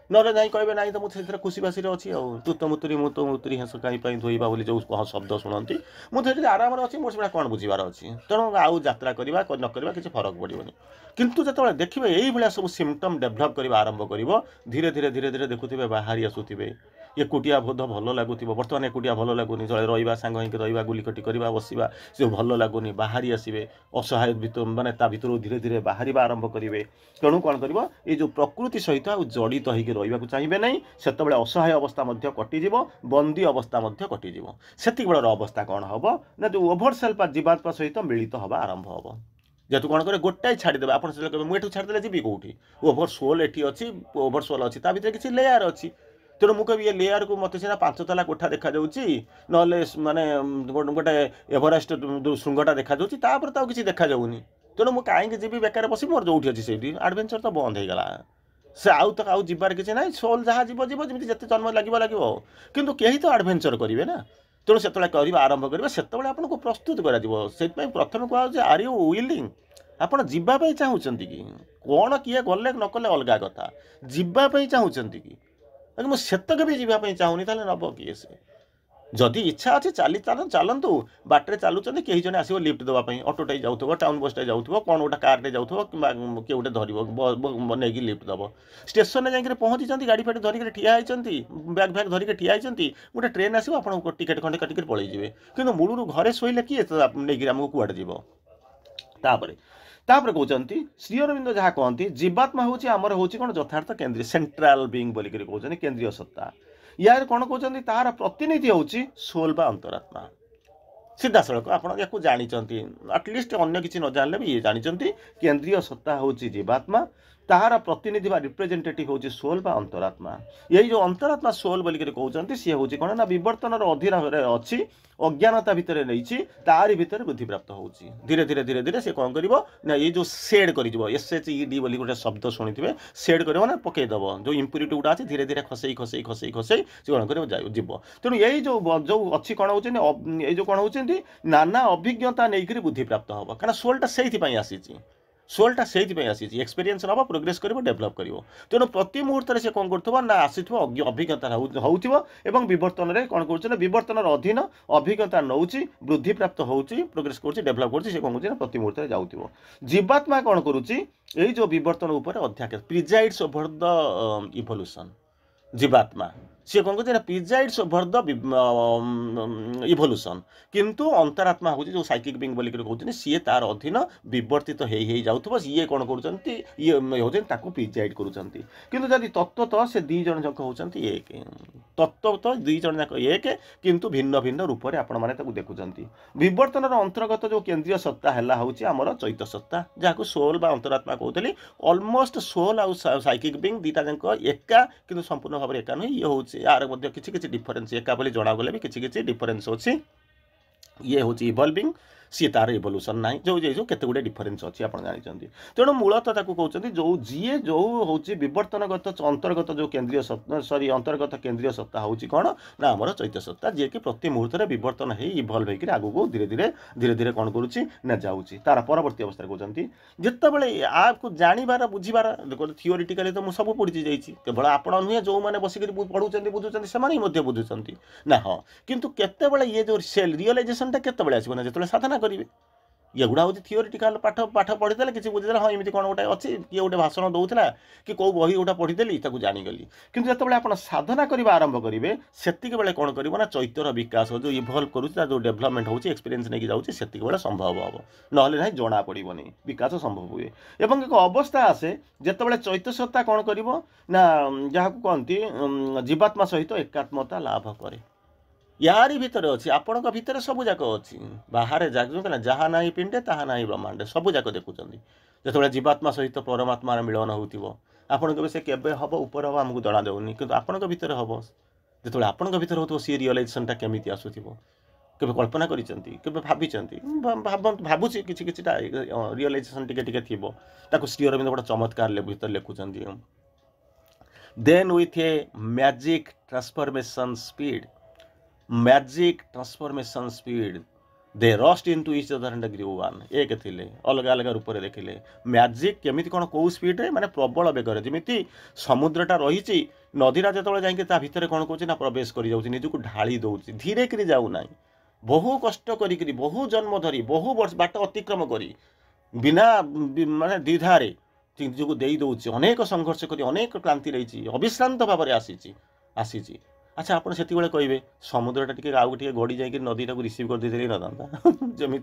ना कहे ना तो मुझे खुशी बासी अच्छी तू तो मुतुरी मु तो मुतुरी हेस कहीं धोइबा बोली जो शब्द शुणती मुझे आराम अच्छी मोर से कौन बुझार अच्छी तेणु आउ यात्रा करवा न करवा किसी फरक पड़ोनी किंतु जो देखिए यही सब सिम्पटम डेभलप करवा आरंभ कर धीरे धीरे धीरे धीरे देखुए बाहरी आसुवे एकुटिया बोध भल लगुव बर्तमान एकुटिया भल लगुनि चले रहा सांग रहा गुलिकटी करवा बसवा से भल लगुनि बाहरी आसवे असहाय माने ता भितर धीरे धीरे बाहर आरंभ करेंगे तेणु कौन कर ये जो प्रकृति सहित जड़ित होकर रहा चाहिए ना से असहाय अवस्था कटिज बंदी अवस्था कटिज से बेलर अवस्था कौन हम ना जो ओभर सेल्फ जीवात्मा सहित मिलित हवा आरंभ हम जेहतु कौन करे गोटाए छाड़देवे आप मुझे छाड़देले जी कौटी ओभर सोल एटी अच्छी ओभर सोल अच्छी भितर किसी लेयर अच्छी तेणु मुझे ये लेयर को मत सीना 5 तला कोठा देखा ना माने गोटे एवरेस्ट श्रृंगटा देखा तापर किसी देखा तेणु मुझे कहीं जी बेकार बस मोर जो अच्छी से एडभेंचर तो बंद हो गला से आउ तो आउ जीवार किसी ना सोल जहाँ जीव जीव जमी जिते जन्म लगे लगे किंतु कहीं तो आडभेंचर करेंगे ना तेणु से आरंभ करेंगे से आपको प्रस्तुत कर प्रथम कह आर यू विलिंग ଆପଣ ଯିବା ପାଇଁ ଚାହୁଁଛନ୍ତି କି କ'ଣ କିଏ ଗଲେ ନ କଲେ ଅଲଗା କଥା ଯିବା ପାଇଁ ଚାହୁଁଛନ୍ତି କି ମୁଁ ସେତକ ବି ଯିବା ପାଇଁ ଚାହୁଁନି ତାହେଲେ ନେବ କିଏ ସେ ଯଦି ଇଚ୍ଛା ଅଛି ଚାଲନ୍ତୁ ବାଟରେ ଚାଲୁଛନ୍ତି କେହି ଜଣେ ଆସିବ ଲିଫ୍ଟ ଦେବା ପାଇଁ ଅଟୋଟେ ଯାଉଥିବ ଟାଉନ୍ ବସ୍ଟେ ଯାଉଥିବ କ'ଣ ଗୋଟେ କାର୍ଟେ ଯାଉଥିବ କିମ୍ବା କିଏ ଗୋଟେ ଧରିବ ନେଇକି ଲିଫ୍ଟ ଦେବ ଷ୍ଟେସନରେ ଯାଇକି ପହଞ୍ଚିଛନ୍ତି ଗାଡ଼ି ଫାଡ଼ି ଧରିକି ଠିଆ ହେଇଛନ୍ତି ବ୍ୟାଗ୍ ଫ୍ୟାଗ୍ ଧରିକି ଠିଆ ହେଇଛନ୍ତି ଗୋଟେ ଟ୍ରେନ୍ ଆସିବ ଆପଣଙ୍କୁ ଟିକେଟ୍ ଖଣ୍ଡେ କାଟିକି ପଳେଇଯିବେ କିନ୍ତୁ ମୂଳରୁ ଘରେ ଶୋଇଲେ କିଏ ନେଇକି ଆମକୁ କୁଆଡ଼େ ଯିବ ତାପରେ କହୁଛନ୍ତି ଶ୍ରୀ ଅରବିନ୍ଦ ଯାହା କହନ୍ତି ଜୀବାତ୍ମା ହେଉଛି ଆମର ହେଉଛି କ'ଣ ଯଥାର୍ଥ କେନ୍ଦ୍ରୀୟ ସେଣ୍ଟ୍ରାଲ ବିଙ୍ଗ ବୋଲିକରି କହୁଛନ୍ତି କେନ୍ଦ୍ରୀୟ ସତ୍ତା ୟାର କ'ଣ କହୁଛନ୍ତି ତାହାର ପ୍ରତିନିଧି ହେଉଛି ସୋଲ୍ ବା ଅନ୍ତରାତ୍ମା ସିଧାସଳଖ ଆପଣ ୟାକୁ ଜାଣିଛନ୍ତି ଆଟଲିଷ୍ଟ ଅନ୍ୟ କିଛି ନ ଜାଣିଲେ ବି ଇଏ ଜାଣିଛନ୍ତି କେନ୍ଦ୍ରୀୟ ସତ୍ତା ହେଉଛି ଜୀବାତ୍ମା ତାହାର ପ୍ରତିନିଧି ବା ରିପ୍ରେଜେଣ୍ଟେଟିଭ୍ ହେଉଛି ସୋଲ୍ ବା ଅନ୍ତରାତ୍ମା ଏଇ ଯେଉଁ ଅନ୍ତରାତ୍ମା ସୋଲ୍ ବୋଲିକରି କହୁଛନ୍ତି ସିଏ ହେଉଛି କ'ଣ ନା ବିବର୍ତ୍ତନର ଅଧୀନରେ ଅଛି ଅଜ୍ଞାନତା ଭିତରେ ନେଇଛି ତାରି ଭିତରେ ବୃଦ୍ଧିପ୍ରାପ୍ତ ହେଉଛି ଧୀରେ ଧୀରେ ଧୀରେ ଧୀରେ ସେ କ'ଣ କରିବ ନା ଏଇ ଯେଉଁ ସେଡ୍ କରିଯିବ SHED ବୋଲି ଗୋଟେ ଶବ୍ଦ ଶୁଣିଥିବେ ସେଡ୍ କରିବ ନା ପକେଇଦେବ ଯେଉଁ ଇମ୍ପ୍ୟୁରିଟି ଗୁଡ଼ା ଅଛି ଧୀରେ ଧୀରେ ଖସେଇ ସେ କ'ଣ କରିବ ଯିବ ତେଣୁ ଏଇ ଯେଉଁ ଅଛି କ'ଣ ହେଉଛନ୍ତି ଏଇ ଯେଉଁ କ'ଣ ହେଉଛନ୍ତି ନାନା ଅଭିଜ୍ଞତା ନେଇକରି ବୃଦ୍ଧିପ୍ରାପ୍ତ ହେବ କାରଣ ସୋଲ୍ଟା ସେଇଥିପାଇଁ ଆସିଛି सोलटा से एक्सपीरियंस नब प्रोग्रेस कर डेभलप कर तेणु प्रति मुहूर्त से कौन कर ना आसी अभिज्ञता हो बर्तन में कौन कर बर्तन अधीन अभिज्ञता नौ वृद्धि प्राप्त हो प्रोग्रेस कर डेभलप कर कौन कर प्रति मुहूर्त जाऊ जीवात्मा कौन करुच्ची जो बर्तन अध्यात्म प्रिजाइड्स ओवर द इवोल्यूशन जीवात्मा सी कौन कर प्रिजाइड्स ओवर द इवोल्यूशन किंतु अंतरात्मा हूँ जो साइकिक बिंग बोलिक कहते सी तार अधीन विवर्तित हो ये कौन कर प्रिजाइड कर तत्व तो से दी जन जाक होती एक तत्व तो दी जन जाक एक किंतु भिन्न भिन्न रूप में आपण मैंने देखुंत विवर्तन अंतर्गत जो केन्द्रीय सत्ता है हूँ आमर चैत्य सत्ता जहाँ सोल बा अंतरात्मा कहते ऑलमोस्ट सोल आउ साइकिक बिंग दीटा जाक एका कि संपूर्ण भाव में एका नुहे ये हूँ यार किसी डिफरेन्स एका बोली जनागले भी किसी डिफरेन्स अच्छी ये हूँ इवल्विंग सी तार इवोल्यूशन ना जो केते गुडे डिफरेन्स अच्छी आप जानते तेणु मूलतः कहते जो जी जो हूँ बर्तनगत अंतर्गत जो केन्द्रीय सत्ता सरी अंतर्गत केन्द्रीय सत्ता हूँ कौन ना आमर चैत्य सत्ता जी कि प्रति मुहूर्त में बर्तन हो इवल्व होकर आगू धीरे धीरे कौन करुच्ची ना जाऊँगी तार परवर्ती अवस्था कहते जितेबाला आपको जानवर बुझीबार थियोरिटिकाली तो मुझे सब पढ़ी जाइए केवल आप नुहे जो मैंने बसिक पढ़ुं बुझुं से बुझुंट ना हाँ किंतु केतेबेले ये जो रियलाइजेसनटा केतेबेले आसो ना जो साधना करेंगे ये गुड़ा हूँ थियोरिटिकाल पाठ पाठ पढ़ीदे किसी बुझीदे हाँ एमती कौन गोटे अच्छी किए गोटे भाषण दूसरा कि कौ बही गोटा पढ़ीदेली जानीगली किंतु जो आप साधना करने आरंभ करेंगे सेतिक बेले कौन कर ना चैत्यर विकास जो इभल्व करुच्चा जो डेभलपमेंट होची एक्सपीरियंस नहीं जाऊँगी सेतिक बेले संभव हम ना ना जना पड़ोनी विकास संभव हुए एवं एक अवस्था आसे जितेबाला चैत्य सत्ता कौन कर ना जहाँ कहती जीवात्मा सहित एकात्मता लाभ करे यारी भितर अच्छी आपण भितर सब जाक अच्छी बाहर ना जहाँ ना पिंडे ताहा ना ब्रह्मांडे सब जाक देखुं जो जीवात्मा सहित परमात्मार मिलन हो आपण से केबे हम ऊपर हम आमको जना जाऊनी कि आपण भितर हम जो आपण भितर हो सी रियलाइजेसनटा केमी आसूब केबे कल्पना कर भावुची किसी रियलाइजेसन टिके थी श्री अरविंद गोटे चमत्कार भीतर लिखुंट then with a magic transformation speed they rushed into each other and grew one एक थिले अलग अलग रूप में देखिले मैजिक केमी कौन कौ स्पीड रे माने प्रबल बेगर जमी समुद्रटा रही नदीरा जो जा भितर कौन कौन प्रवेश कर निजक ढाली दौर धीरे करी जाऊना बहु कष्ट करी बहु जन्म धरी बहु वर्ष बाट अतिक्रम करी बिना माने द्विधारे निजक दे दौर अनेक संघर्ष कर अनेक क्लांति रही अविश्रांत भाव में आसी अच्छा आप से कहे समुद्रटा टी आउ गड़ी जाकि नदीटा को रिसीव कर दे ना जमी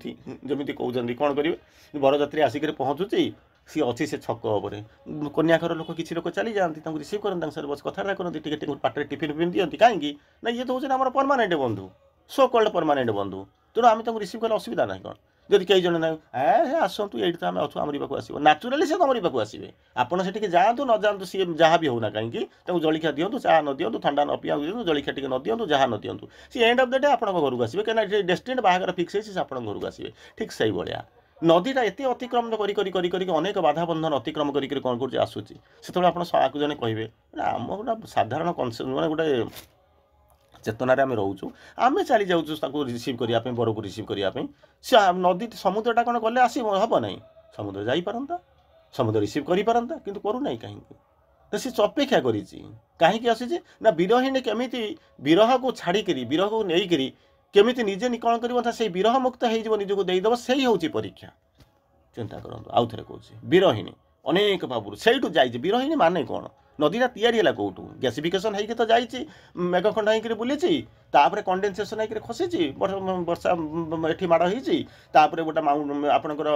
जमी कहते कौन करेंगे बरजात्री आसिक पहुँचुची सी अच्छी से छक उपर कन्याघर लोक किसी लोक चली जाती रिसीव करते बस कथा करती पाटे टिफिन फिफिन दिखती कहीं ना ये तो हूँ परमानेंट बंधु सो कल्ड परमानेंट बंधु तेणु आम रिसीव कले असुविधा ना कौन जदि कई जन ना आसतु ये तो आम अच्छु आमरी पाक आस नाचुराली से तुम पाक आसवे आपड़ से जातु न जातु सी जहाँ भी होना कहीं जलिखा दिंतु चाह न दिंतु ठंडा न पिया दिंतु जलिखा टी न दिंतु जहाँ न दिंतु सी एंड ऑफ द डे आप घर को आसवे कहीं डेस्टिनेट बाहर फिक्स है आप घर को आसवे ठीक से भाया ନଦୀଟା ଏତେ ଅତିକ୍ରମ କରି ଅନେକ ବାଧାବନ୍ଧନ ଅତିକ୍ରମ କରି କ'ଣ କରୁଛି ଆସୁଛି, ସେତେବେଳେ ଆପଣ ଆକୁ ଜଣେ କହିବେ ଆମ ଗୋଟେ ସାଧାରଣ ମାନେ ଗୋଟେ ଚେତନାରେ ଆମେ ରହୁଛୁ, ଆମେ ଚାଲି ଯାଉଛୁ ତାକୁ ରିସିଭ୍ କରିବା ପାଇଁ, ବରକୁ ରିସିଭ୍ କରିବା ପାଇଁ। ସେ ନଦୀ ସମୁଦ୍ରଟା କ'ଣ ଗଲେ ଆସିବ, ହେବ ନାହିଁ? ସମୁଦ୍ର ଯାଇପାରନ୍ତା, ସମୁଦ୍ର ରିସିଭ୍ କରିପାରନ୍ତା, କିନ୍ତୁ କରୁନାହିଁ କାହିଁକି? ତ ସେ ଅପେକ୍ଷା କରିଛି। କାହିଁକି ଆସିଛି ନା ବିରହିଣୀ କେମିତି ବିରହକୁ ଛାଡ଼ିକିରି, ବିରହକୁ ନେଇକିରି କେମିତି ନିଜେ କ'ଣ କରିବ ନା ସେଇ ବିରହ ମୁକ୍ତ ହେଇଯିବ, ନିଜକୁ ଦେଇଦେବ, ସେଇ ହେଉଛି ପରୀକ୍ଷା। ଚିନ୍ତା କରନ୍ତୁ, ଆଉ ଥରେ କହୁଛି, ବିରହିଣୀ ଅନେକ ଭାବରୁ ସେଇଠୁ ଯାଇଛି। ବିରହିଣୀ ମାନେ କ'ଣ? ନଦୀଟା ତିଆରି ହେଲା କେଉଁଠୁ? ଗ୍ୟାସିଫିକେସନ୍ ହେଇକି ତ ଯାଇଛି, ମେଘଖଣ୍ଡ ହେଇକିରି ବୁଲିଛି, ତାପରେ କଣ୍ଡେନସେସନ୍ ହେଇକିରି ଖସିଛି, ବର୍ଷା ଏଠି ମାଡ଼ ହେଇଛି, ତାପରେ ଗୋଟେ ଆପଣଙ୍କର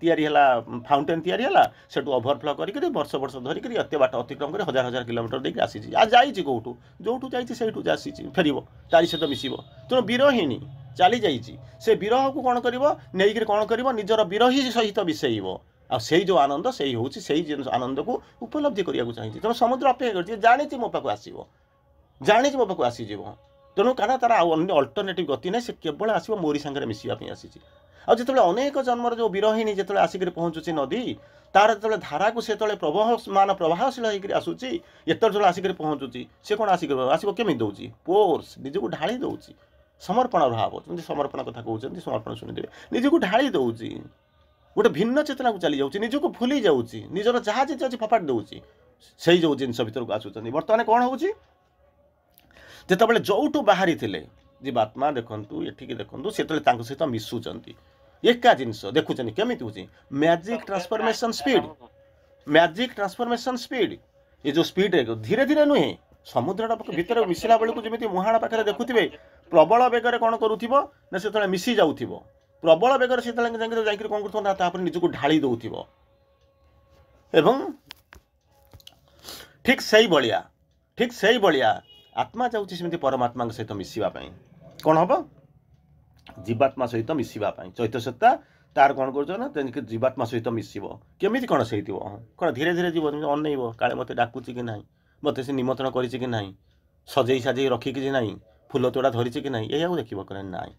ତିଆରି ହେଲା, ଫାଉଣ୍ଟେନ୍ ତିଆରି ହେଲା, ସେଠୁ ଓଭରଫ୍ଲୋ କରିକିରି ବର୍ଷ ଧରିକିରି ଏତେ ବାଟ ଅତିକ୍ରମ କରି ହଜାର ହଜାର କିଲୋମିଟର ଦେଇକି ଆସିଛି। ଆଉ ଯାଇଛି କେଉଁଠୁ? ଯେଉଁଠୁ ଯାଇଛି ସେଇଠୁ ଆସିଛି, ଫେରିବ, ତାରି ସହିତ ମିଶିବ। ତେଣୁ ବିରହିଣୀ ଚାଲି ଯାଇଛି, ସେ ବିରହକୁ କ'ଣ କରିବ, ନେଇକିରି କ'ଣ କରିବ, ନିଜର ବିରହୀ ସହିତ ମିଶେଇବ। ଆଉ ସେଇ ଯେଉଁ ଆନନ୍ଦ, ସେଇ ହେଉଛି ସେଇ ଜିନିଷ, ଆନନ୍ଦକୁ ଉପଲବ୍ଧି କରିବାକୁ ଚାହିଁଛି। ତେଣୁ ସମୁଦ୍ର ଅପେକ୍ଷା କରିଛି, ଜାଣିଛି ମୋ ପାଖକୁ ଆସିବ, ଜାଣିଛି ମୋ ପାଖକୁ ଆସିଯିବ। ତେଣୁ କାରଣ ତାର ଆଉ ଅନ୍ୟ ଅଲ୍ଟରନେଟିଭ୍ ଗତି ନାହିଁ, ସେ କେବଳ ଆସିବ ମୋରି ସାଙ୍ଗରେ ମିଶିବା ପାଇଁ ଆସିଛି। ଆଉ ଯେତେବେଳେ ଅନେକ ଜନ୍ମର ଯେଉଁ ବିରହିଣୀ ଯେତେବେଳେ ଆସିକରି ପହଞ୍ଚୁଛି ନଦୀ, ତାର ଯେତେବେଳେ ଧାରାକୁ ସେତେବେଳେ ପ୍ରବାହଶୀଳ ହେଇକରି ଆସୁଛି, ଯେତେବେଳେ ଆସିକରି ପହଞ୍ଚୁଛି, ସେ କ'ଣ ଆସିବ କେମିତି ଦେଉଛି? ଫୋର୍ସ, ନିଜକୁ ଢାଳି ଦେଉଛି, ସମର୍ପଣ ଭାବ, ଯେମିତି ସମର୍ପଣ କଥା କହୁଛନ୍ତି, ସମର୍ପଣ ଶୁଣିଦେବେ, ନିଜକୁ ଢାଳି ଦେଉଛି, ଗୋଟେ ଭିନ୍ନ ଚେତନାକୁ ଚାଲି ଯାଉଛି, ନିଜକୁ ଭୁଲି ଯାଉଛି, ନିଜର ଯାହା ଜିନିଷ ଅଛି ଫୋପାଡ଼ି ଦେଉଛି, ସେଇ ଯେଉଁ ଜିନିଷ ଭିତରକୁ ଆସୁଛନ୍ତି। ବର୍ତ୍ତମାନ କ'ଣ ହେଉଛି, ଯେତେବେଳେ ଯେଉଁଠୁ ବାହାରିଥିଲେ ଜୀବାତ୍ମା, ଦେଖନ୍ତୁ ଏଠିକି ଦେଖନ୍ତୁ, ସେତେବେଳେ ତାଙ୍କ ସହିତ ମିଶୁଛନ୍ତି, ଏକା ଜିନିଷ ଦେଖୁଛନ୍ତି। କେମିତି ହେଉଛି? Magic transformation speed, magic transformation speed. ଏ ଯେଉଁ ସ୍ପିଡ୍ରେ ଧୀରେ ଧୀରେ ନୁହେଁ, ସମୁଦ୍ରଟା ଭିତରେ ମିଶିଲା ବେଳକୁ ଯେମିତି ମୁହାଣ ପାଖରେ ଦେଖୁଥିବେ, ପ୍ରବଳ ବେଗରେ କ'ଣ କରୁଥିବ ନା ସେତେବେଳେ ମିଶି ଯାଉଥିବ, ପ୍ରବଳ ବେଗରେ ସେତେବେଳେ ଯାଇକି କ'ଣ କରୁଥିବ ନା ତାପରେ ନିଜକୁ ଢାଳି ଦେଉଥିବ। ଏବଂ ଠିକ୍ ସେଇଭଳିଆ ଆତ୍ମା ଯାଉଛି ସେମିତି ପରମାତ୍ମାଙ୍କ ସହିତ ମିଶିବା ପାଇଁ। କ'ଣ ହେବ? ଜୀବାତ୍ମା ସହିତ ମିଶିବା ପାଇଁ ଚୈତନ୍ୟସତ୍ତା ତାର କ'ଣ କରୁଛ ନା ଜୀବାତ୍ମା ସହିତ ମିଶିବ। କେମିତି କ'ଣ ସେଇଥିବ? କ'ଣ ଧୀରେ ଧୀରେ ଯିବ, ଅନେଇବ, କାଳେ ମୋତେ ଡାକୁଛି କି ନାହିଁ, ମୋତେ ସେ ନିମନ୍ତ୍ରଣ କରିଛି କି ନାହିଁ, ସଜେଇ ସାଜେଇ ରଖିକି ନାହିଁ, ଫୁଲ ତୋଡ଼ା ଧରିଛି କି ନାହିଁ, ଏଇଆକୁ ଦେଖିବ କରେ ନାହିଁ।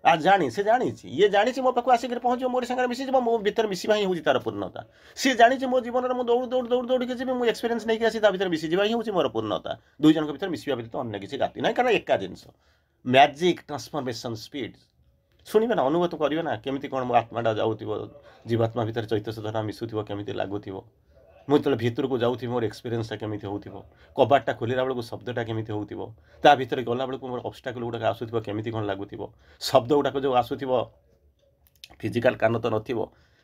ସେ ଜାଣିଛି, ଇଏ ଜାଣିଛି ମୋ ପାଖକୁ ଆସିକରି ପହଞ୍ଚିବ, ମୋରି ସାଙ୍ଗରେ ମିଶିଯିବ, ମୋ ଭିତରେ ମିଶିବା ହିଁ ହେଉଛି ତାର ପୂର୍ଣ୍ଣତା। ସିଏ ଜାଣିଛି ମୋ ଜୀବନରେ ମୁଁ ଦୌଡ଼ିକି ଯିବି, ମୁଁ ଏକ୍ସପିରିଏନ୍ସ ନେଇକି ଆସି ତା ଭିତରେ ମିଶିଯିବା ହିଁ ହେଉଛି ମୋର ପୂର୍ଣ୍ଣତା। ଦୁଇ ଜଣଙ୍କ ଭିତରେ ମିଶିବା ଭିତରେ ଅନ୍ୟ କିଛି ଗାତି ନାହିଁ, କାରଣ ଏକା ଜିନିଷ। ମ୍ୟାଜିକ୍ ଟ୍ରାନ୍ସଫର୍ମେସନ୍ ସ୍ପିଡ୍ ଶୁଣିବେ ନା, ଅନୁଭବ କରିବେ ନା, କେମିତି କ'ଣ ମୋ ଆତ୍ମାଟା ଯାଉଥିବ, ଜୀବାତ୍ମା ଭିତରେ ଚୈତନ୍ୟସତ୍ତା ମିଶୁଥିବ, କେମିତି ଲାଗୁଥିବ। ମୁଁ ଯେତେବେଳେ ଭିତରକୁ ଯାଉଥିବି ମୋର ଏକ୍ସପିରିଏନ୍ସଟା କେମିତି ହେଉଥିବ, କବାଟଟା ଖୋଲିଲା ବେଳକୁ ଶବ୍ଦଟା କେମିତି ହେଉଥିବ, ତା ଭିତରେ ଗଲାବେଳକୁ ମୋର ଅବଷ୍ଟାକଲ୍ ଗୁଡ଼ାକ ଆସୁଥିବ, କେମିତି କ'ଣ ଲାଗୁଥିବ, ଶବ୍ଦ ଗୁଡ଼ାକ ଯେଉଁ ଆସୁଥିବ, ଫିଜିକାଲ୍ କାନ ତ ନଥିବ,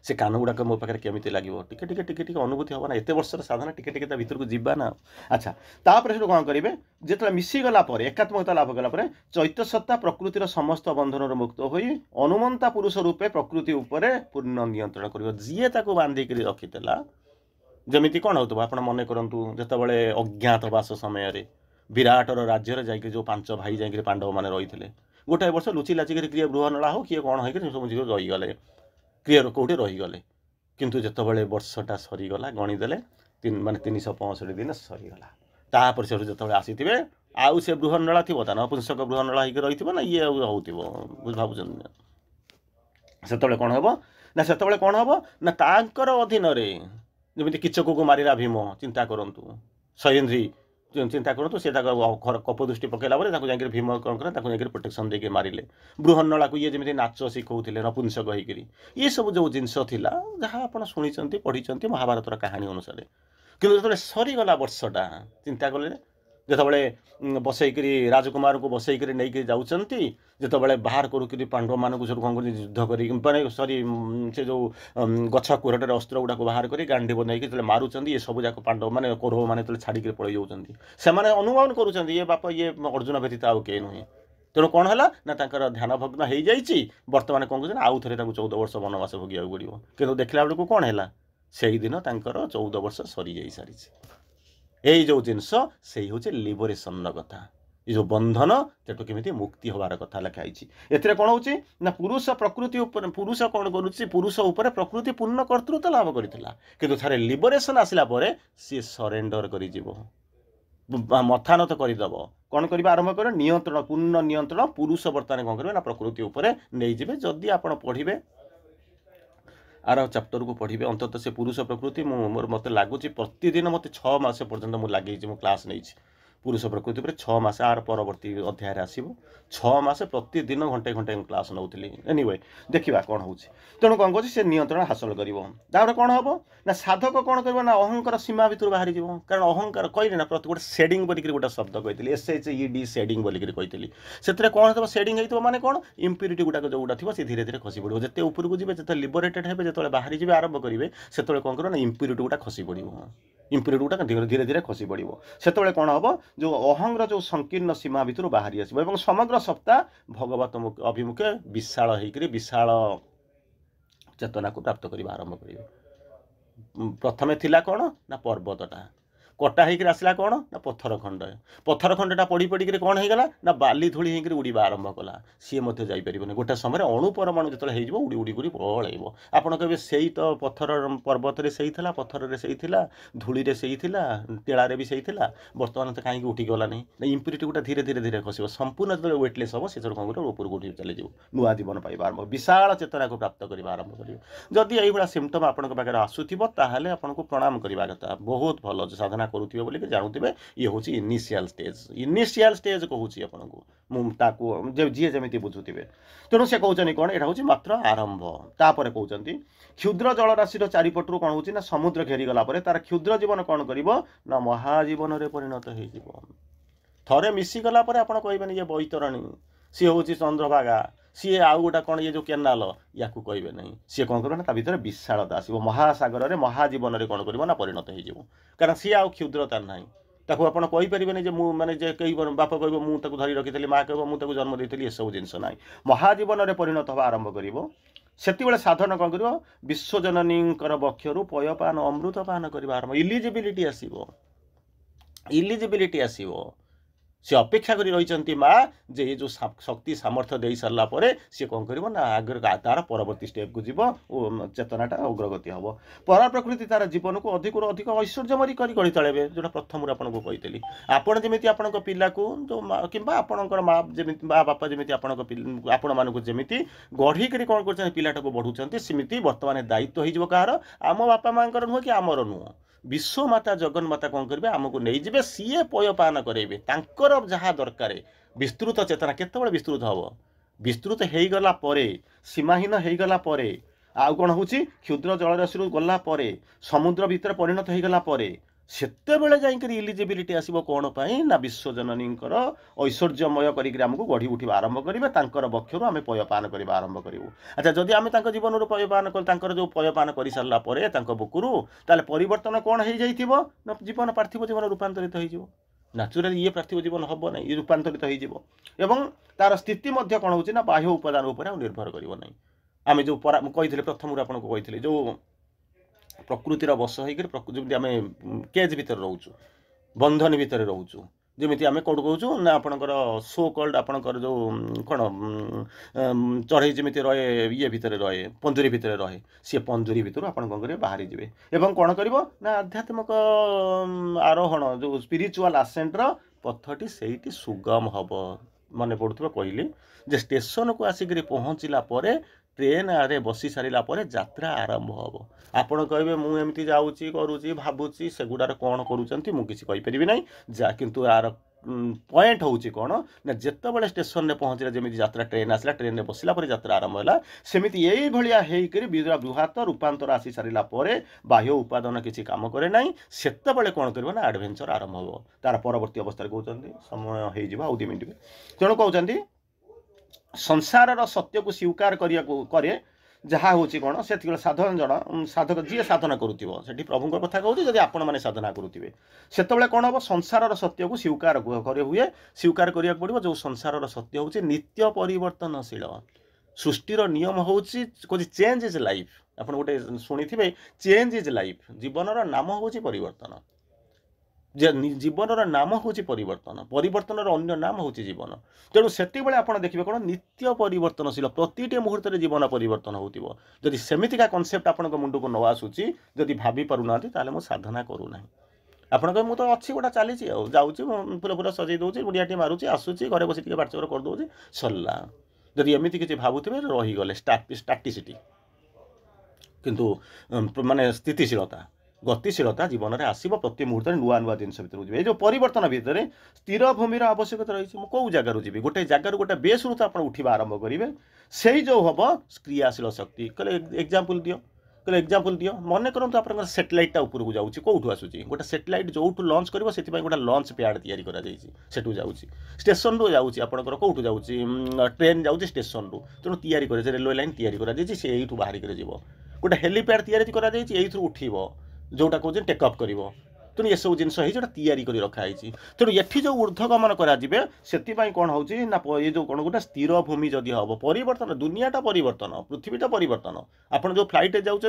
ସେ କାନ ଗୁଡ଼ାକ ମୋ ପାଖରେ କେମିତି ଲାଗିବ, ଟିକେ ଟିକେ ଅନୁଭୂତି ହେବ ନା। ଏତେ ବର୍ଷର ସାଧନା, ଟିକେ ତା ଭିତରକୁ ଯିବା ନା। ଆଚ୍ଛା, ତାପରେ ସେଠୁ କ'ଣ କରିବେ? ଯେତେବେଳେ ମିଶିଗଲା ପରେ, ଏକାତ୍ମକତା ଲାଭ କଲା ପରେ, ଚୈତନ୍ୟସତ୍ତା ପ୍ରକୃତିର ସମସ୍ତ ବନ୍ଧନରୁ ମୁକ୍ତ ହୋଇ ଅନୁମନ୍ତା ପୁରୁଷ ରୂପେ ପ୍ରକୃତି ଉପରେ ପୂର୍ଣ୍ଣ ନିୟନ୍ତ୍ରଣ କରିବ। ଯିଏ ତାକୁ ବାନ୍ଧିକିରି ରଖିଥିଲା, ଯେମିତି କ'ଣ ହେଉଥିବ ଆପଣ ମନେ କରନ୍ତୁ, ଯେତେବେଳେ ଅଜ୍ଞାତବାସ ସମୟରେ ବିରାଟର ରାଜ୍ୟରେ ଯାଇକି ଯେଉଁ 5 ଭାଇ ଯାଇକିରି ପାଣ୍ଡବମାନେ ରହିଥିଲେ, ଗୋଟାଏ ବର୍ଷ ଲୁଚି ଲାଚିକିରି କିଏ ବୃହନଳା ହଉ କିଏ କ'ଣ ହେଇକିରି ସବୁ ରହିଗଲେ, କିଏ କେଉଁଠି ରହିଗଲେ। କିନ୍ତୁ ଯେତେବେଳେ ବର୍ଷଟା ସରିଗଲା, ଗଣିଦେଲେ 365 ଦିନ ସରିଗଲା, ତାପରେ ସେଠୁ ଯେତେବେଳେ ଆସିଥିବେ, ଆଉ ସେ ବୃହନଳା ଥିବ, ତା ନପୁଂସକ ବୃହନଳା ହେଇକି ରହିଥିବ ନା, ଇଏ ଆଉ ହେଉଥିବ, ଭାବୁଛନ୍ତି ନା? ସେତେବେଳେ କ'ଣ ହେବ ନା ତାଙ୍କର ଅଧୀନରେ, ଯେମିତି କିଚକକୁ ମାରିଲା ଭୀମ, ଚିନ୍ତା କରନ୍ତୁ, ସୈନ୍ଦ୍ରୀ ଚିନ୍ତା କରନ୍ତୁ, ସେ ତାକୁ କପଦୃଷ୍ଟି ପକାଇଲା ପରେ ତାକୁ ଯାଇକି ଭୀମ କ'ଣ କଲେ, ତାକୁ ଯାଇକି ପ୍ରୋଟେକ୍ସନ୍ ଦେଇକି ମାରିଲେ। ବୃହନଳାକୁ ଇଏ ଯେମିତି ନାଚ ଶିଖଉଥିଲେ ନପୁଂସକ ହେଇକିରି, ଏସବୁ ଯେଉଁ ଜିନିଷ ଥିଲା, ଯାହା ଆପଣ ଶୁଣିଛନ୍ତି, ପଢ଼ିଛନ୍ତି ମହାଭାରତର କାହାଣୀ ଅନୁସାରେ। କିନ୍ତୁ ଯେତେବେଳେ ସରିଗଲା ବର୍ଷଟା, ଚିନ୍ତା କଲେ, ଯେତେବେଳେ ବସେଇକିରି ରାଜକୁମାରଙ୍କୁ ବସେଇକିରି ନେଇକି ଯାଉଛନ୍ତି, ଯେତେବେଳେ ବାହାର କରିକିରି ପାଣ୍ଡବମାନଙ୍କୁ ସେଠୁ କ'ଣ କରି ଯୁଦ୍ଧ କରି ସେ ଯେଉଁ ଗଛ କୁରଟରେ ଅସ୍ତ୍ର ଗୁଡ଼ାକୁ ବାହାର କରି ଗାଣ୍ଡିବ ନେଇକି ଯେତେବେଳେ ମାରୁଛନ୍ତି, ଏ ସବୁ ଯାକ ପାଣ୍ଡବମାନେ କୌରବମାନେ ଯେତେବେଳେ ଛାଡ଼ିକିରି ପଳେଇ ଯାଉଛନ୍ତି, ସେମାନେ ଅନୁମାନ କରୁଛନ୍ତି ଇଏ ବାପ, ଇଏ ଅର୍ଜୁନ ବ୍ୟତୀତ ଆଉ କେହି ନୁହେଁ। ତେଣୁ କ'ଣ ହେଲା ନା ତାଙ୍କର ଧ୍ୟାନଭଗ୍ନ ହେଇଯାଇଛି। ବର୍ତ୍ତମାନ କ'ଣ କରୁଛନ୍ତି, ଆଉ ଥରେ ତାଙ୍କୁ 14 ବର୍ଷ ବନବାସ ଭୋଗିବାକୁ ପଡ଼ିବ। କିନ୍ତୁ ଦେଖିଲା ବେଳକୁ କ'ଣ ହେଲା, ସେଇଦିନ ତାଙ୍କର 14 ବର୍ଷ ସରିଯାଇ ସାରିଛି। ଏଇ ଯେଉଁ ଜିନିଷ, ସେଇ ହେଉଛି ଲିବରେସନ୍ର କଥା। ଏ ଯେଉଁ ବନ୍ଧନ, ସେଠୁ କେମିତି ମୁକ୍ତି ହେବାର କଥା ଲେଖା ହେଇଛି। ଏଥିରେ କ'ଣ ହେଉଛି ନା ପୁରୁଷ ପ୍ରକୃତି ଉପରେ, ପୁରୁଷ କ'ଣ କରୁଛି, ପୁରୁଷ ଉପରେ ପ୍ରକୃତି ପୂର୍ଣ୍ଣ କର୍ତ୍ତୃତ୍ୱ ଲାଭ କରିଥିଲା। କିନ୍ତୁ ଥରେ ଲିବରେସନ୍ ଆସିଲା ପରେ ସିଏ ସରେଣ୍ଡର କରିଯିବ, ମଥାନତ କରିଦେବ। କ'ଣ କରିବା ଆରମ୍ଭ କରିବ? ନିୟନ୍ତ୍ରଣ, ପୂର୍ଣ୍ଣ ନିୟନ୍ତ୍ରଣ ପୁରୁଷ ବର୍ତ୍ତମାନ କ'ଣ କରିବେ ନା ପ୍ରକୃତି ଉପରେ ନେଇଯିବେ। ଯଦି ଆପଣ ପଢ଼ିବେ आर चैप्टर को पढ़े अंततः से पुरुष प्रकृति मोर मत लगुच प्रतिदिन मत 6 मास पर्यंत मुझे लगे क्लास नहीं पुरुष प्रकृति पर 6 मास आर परवर्ती अध्याय आसो 6 मास प्रतिदिन घंटे घंटे क्लास नौली एनिवे देखा कौन हो तेणु कौन कह नियंत्रण हासिल कर कौन हम ना साधक कौन कर ना अहंकार सीमा भितर बाहरी जीव कारण अहंकार कहली ना प्रति गोटे सेडिंग बोलिक गोटे शब्द कही SHED सेडिंग बोलिक कही से कौन हो सेडिंग होती माने कौन इम्प्यूरिटी गुड़ाक जो गुड़ा थी धीरे धीरे खसी पड़ो जिते उपरको जी जो लिबरेटेड हे जो बाहरी जी आरंभ करेंगे से कौन कर इम्प्यूरिटी गुड़ा खसी पड़ो इम्प्यूरिटी गुड़ा धीरे धीरे खसी पड़ो से कौन हम जो अहंगर जो संकीर्ण सीमा भितर बाहरी आसो समग्र सप्ताह भगवत अभिमुखे विशाल होकर विशाल चेतना को प्राप्त करने आरंभ करेंगे प्रथमे थिला कौन ना पर्वतटा कटा होकर आसला कौन ना पत्थर खंडटा पड़ी पड़ी कौन होगा ना बाली धूली होकर उड़ा आरंभ कला सी मत जापर गोटे समय अणु परमाणु जो उड़ी उड़ी उड़ी पलैब आपड़ कहे से तो पत्थर पर्वत में से पत्थर से धूली से टेलारे भी से बर्तमान तो कहीं उठीगला नहीं इम्प्यूरिटी गुटा धीरे धीरे धीरे खस संपूर्ण जो वेटलेस हम से कौन कर ऊपर उठी चली नुआ जीवन पाइबा आरंभ विशाल चेतना को प्राप्त करवा आरंभ कर जदि यही सिम्पटम आपण पाखे आसूब ताहले आपको प्रणाम करवा कथा बहुत भल साधना करुवे बोली जानूे ये हूँ इनिशियल स्टेज कहूँ आपको जी जमी बुझुवे तेणु से कहते कौन यहाँ हूँ मात्र आरंभ तापर कहते क्षुद्र जलराशि चारिपटू कौन हो समुद्र घेरीगला तार क्षुद्र जीवन कौन कर ना महाजीवन में परिणत हो थे मिसीगला आप कहे ये बैतरणी सी हूँ चंद्रभागा सी आउ गोटा कौन ये जो केनाल या कहे नहीं सी कौन कर भर विशालता आसो महासागर में महाजीवन में कौन कर परिणत हो कारण सी आउ क्षुद्रता ना ताको आप कहीपरेनि मैंने कई बाप कह मुझे धरी रखी माँ कह मुझे जन्म देती ये सब जिनस ना महाजीवन में परिणत हवा आरंभ कर से साधन कौन कर विश्वजननी बक्षर पयपान अमृत पान करवा आरंभ इलिजिबिलिटी आसो सी अपेक्षा कर रही माँ जे ये जो शक्ति सामर्थ्य दे सारा सी कौन कर आगे तार परवर्ती स्टेप को जीव चेतनाटा अग्रगति हम परा प्रकृति तार जीवन को अधिक अधिक ऐश्वर्यमयी कर गढ़ी तोड़े जो प्रथम आपको कही आपड़ जमी आपण पिला को जो कि आपणकर माँ जमी माँ बापा जमी आपण मानक जमी गढ़ी कर कौन कर पिलाटा को बढ़ुंट सेमती बर्तमान दायित्व हो कहार आम बापा माँ नुह कि आमर नुह विश्वमाता जगन्माता कौन करेंगे आमको नहीं जी सीए पयपान करेंगे जहाँ दरकार विस्तृत चेतना केतबेले विस्तृत हम विस्तृत हो गला सीमाहीन हो गला आउ कौन हो क्षुद्र जलराशि गला समुद्र भितर परिणत हो गला सेतेबेले जाकर इलिजिबिलिटी आसो कौन पाई ना विश्वजननी ऐश्वर्यमय करमको गढ़ी उठा आरंभ करेंगे बक्षर आम पयपान करवा आरंभ करूँ अच्छा जदि आम जीवन पयपान कर जो पयपान कर सारापर बुकुरु ताले परिवर्तन कौन हो ना जीवन पार्थिव जीवन रूपांतरित हो न्याचुराली ये पार्थिव जीवन हम ना ये रूपांतरित हो तार स्थिति कौन हो बाह्य उपादान निर्भर करना आम जो कही प्रथम आपको कही जो प्रकृतिर बस होकर आम केज भितर रोचु बंधन भितर रोचु जमी आम कौट कहूँ ना आपणकर सो कल्ड आपणकर जो कौन चढ़ई जमी रहे ये भितर रहे पंजुरी भितर रहे सी पंजुरी भितर आप कौन करेंगे बाहरी जी एवं कौन कर ना आध्यात्मिक आरोहण जो स्पिरिचुआल आसेंटर पथटी से सुगम हम मन पड़ुवा कहली जे स्टेशन को आसिक पहुँचला ट्रेन आरे बसी सारा यात्रा आरंभ हम आपड़ कहे मुझे जाऊँगी करुँची भावुची सेगुड़ार कौन करूँगी ना जा किंतु यार पॉइंट हूँ कौन ना जितेबाला स्टेशन में पहुँचला जमी यात्रा ट्रेन आसला ट्रेन में बसला यात्रा आरंभ है सेमती यही भाया होकर बृहत रूपांतर आसी सारा बाह्य उपादान किसी काम करे ना सेतेबेले कौन कर एडभेंचर आरंभ हो तार परवर्ती अवस्था कहते समय हो 2 मिनट तेणु कहते संसार सत्य को स्वीकार करे जहाँ हूँ कौन से साधारण जन साधक जी साधना करुँचे प्रभु कथा कहूँ जब आपण मैंने साधना करुवे से कौन हम संसार सत्य को स्वीकार हुए स्वीकार करा पड़ो जो संसार सत्य हूँ नित्य परिवर्तनशील सृष्टिर नियम हूँ चेंज इज लाइफ आप गोटे शुणी थे चेंज इज लाइफ जीवनर नाम हूँ परिवर्तन जीवनर नाम हूँ परिवर्तन परिवर्तन अन्य नाम हूँ जीवन तेणु से आप देखिए कौन नित्य परिवर्तनशील प्रति मुहूर्त जीवन परिवर्तन होती सेमितिका कनसेप्ट आपण मुंड को न आसूची जदि भाभी पारना मुझे साधना करूना आपड़ कहे मुझे अच्छी गोटा चली जाऊँगी फूल फूल सजे दूसरी मुड़िया मारूँ आसूसी घरे बस बाटचर करदे सरला जदि एमती किसी भावुवे रहीगले स्टाटिसिटी କିନ୍ତୁ ମାନେ ସ୍ଥିତିଶୀଳତା गतिशीलता जीवन में आसो प्रति मुहूर्त नुआ नुआ जिन भर जी जो परिवर्तन भितर स्थिर भूमि आवश्यकता रही है कौ जगार जी गोटे जगार गोटे बेस रू तो आप उठा आरंभ करेंगे से जो हम क्रियाशील शक्ति कहले एग्जांपल दियो कहले एग्जांपल दियो मन करंतु आप सैटेलाइटा उपरकू जाऊँगी कौटू आसूँ गोटे सैटेलाइट जो लंच कर गोटे लंच पैड या जाऊँगी स्टेशन रू जाऊँगी आपंकर कौटू जाऊँगी ट्रेन जाऊँगी स्टेशन रू तेणु तैयारी कर रेलवे लाइन तैयारी बाहर कर गोटे हेलीपैड तैयारी उठब जोटा कौन टेकअप कर तेणु ये सब जिन तैयारी कर रखाई तेणु ये जो ऊर्ध्वगमन करें कौन हो ये जो कौन गोटे स्थिर भूमि जदि हम परिवर्तन दुनियाटा परिवर्तन पृथ्वीटा परिवर्तन आप जो फ्लाइट जाऊँच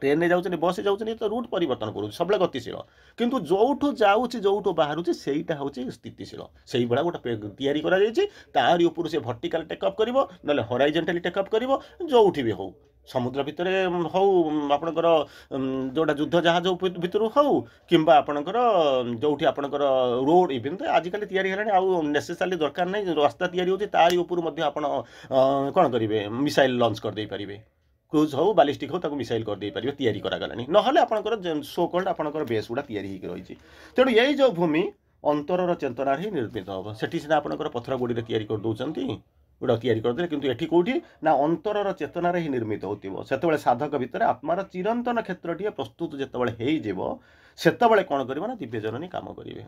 ट्रेन में जाऊँच बस जाऊँच तो रूट परिवर्तन करूँ सब गतिशील किंतु जोठू जाऊँच जोठू बाहर से हूँ स्थितिशील से भाया गोटे तैयारी तारी उपर से भर्टिकाल टेकअप कर ना हॉराइजॉन्टली टेकअप कर जोठी भी हो समुद्र भितर हो आपणकर जोटा युद्ध जहाज भितर हो किंबा आपणकर जोठी आपणकर रोड इवन तो आजिकल तैयारी है आउ नेसेसाली दरकार नहीं रास्ता तैयारी होती तारी उपर आपण कौन करेंगे मिसाइल लॉन्च कर दे पारे क्रूज हो बालिस्टिक हो ताको मिसाइल कर दे पारे तैयारी करागलानी ना आपणकर सो कल्ड आपणकर बेस गुड़ा तैयारी रही तेणु यही जो भूमि अंतरर चेतना ही निर्मित हम सेठी सीना आपणकर पथर गोड़ी तैयारी कर दौरान गुड़ा तैयारी करदे किंतु एठी कोठी ना अंतरर चेतनार ही निर्मित होतिबो सेतेबेले साधक भितर आत्मार चिरंतन क्षेत्रटीए प्रस्तुत जेतेबेले हेई जीवो सेतेबेले कोन करिवो ना दिव्य जननी काम करिवे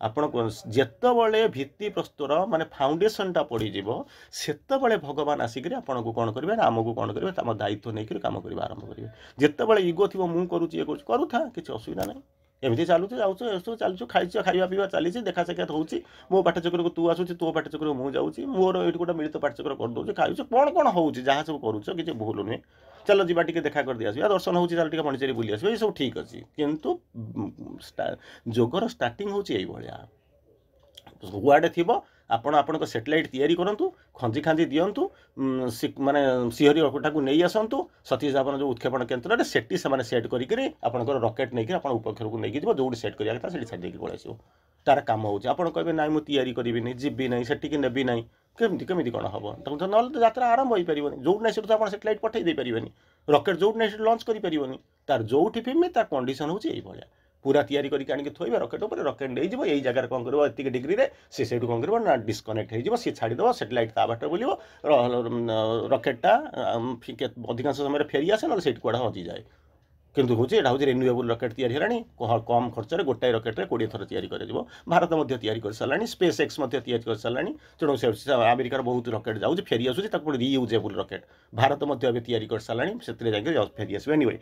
आपण जेतेबेले भित्ति प्रस्तुर माने फाउंडेशनटा पड़ी जीवो सेतेबेले भगवान आसिक आपण को कोन करिवे ना आमको कोन करिवे तम दायित्व नै काम करिवा आरंभ करिवे जेतेबेले इगो थिबो मु करूची ए करूथा किछि असुविधा नै एमती चलुच जाऊँ चलु खाई खाଇବା ପିଇବା ଚାଲିଛି देखा साक्षात होची मो पाठचक्र को तू आसुची तो पाठचक्र मु जाऊँगी मोर ये गोटे मिलित पाठचक्र करदे खाई कौन कौन होची जहाँ सब करुच किसी भूल नुहे चलो जी टे देखा कर आस दर्शन हो चल मंडचेरी बुली आस सब ठीक अच्छे किंतु जोगर स्टार्टिंग होची गुआडे थी आपण आपण सैटेलाइट तैयारी करूँ खंजी खांजी दिंतु माने सीहरी को नहीं आसतु सतीश धावन जो उत्क्षेपण केन्द्र में सेटी से सेट करके आपंकर रकेट नहीं आप उपक्षर को लेकिन जो सेट करा से छाड़ी पलि आस तार कम हो कहे ना मुझे तैयारी करी जीवी ना से नेबी ना केमी कौन हम ना यात्रा आरंभ हो पार जो ना से आप सैटेलाइट पठे पारे रकेट जो ना लंच कर तार जो फिल्म तार कंडीशन हो पूरा तैयारी करके आनिक थोड़ा रकेट उपर रकेट नहीं जीव यही जगह कौन कर एति डिग्री सी से कौन कर ना डिस्कनेक्ट हो सी छाड़ीदेव सैटेलाइट ता बाट बुल रकेटा अधिकांश समय फेरी आसे ना से कड़ा हजि जाए किंतु हूँ यहाँ हूँ रिन्यूएबल रकेट तैयारी है कम खर्च में गोटाए रकेट 20 थर तैयारी कर भारत मध्य तैयारी कर सारा स्पेस एक्स तैयारी कर सारा तेणु से अमेरिकार बहुत रकेट जाऊँ फेरी आसूँ रियूजेबल रकेट भारत मध्य तैयारी कर सारा से फेरी आस एनीवे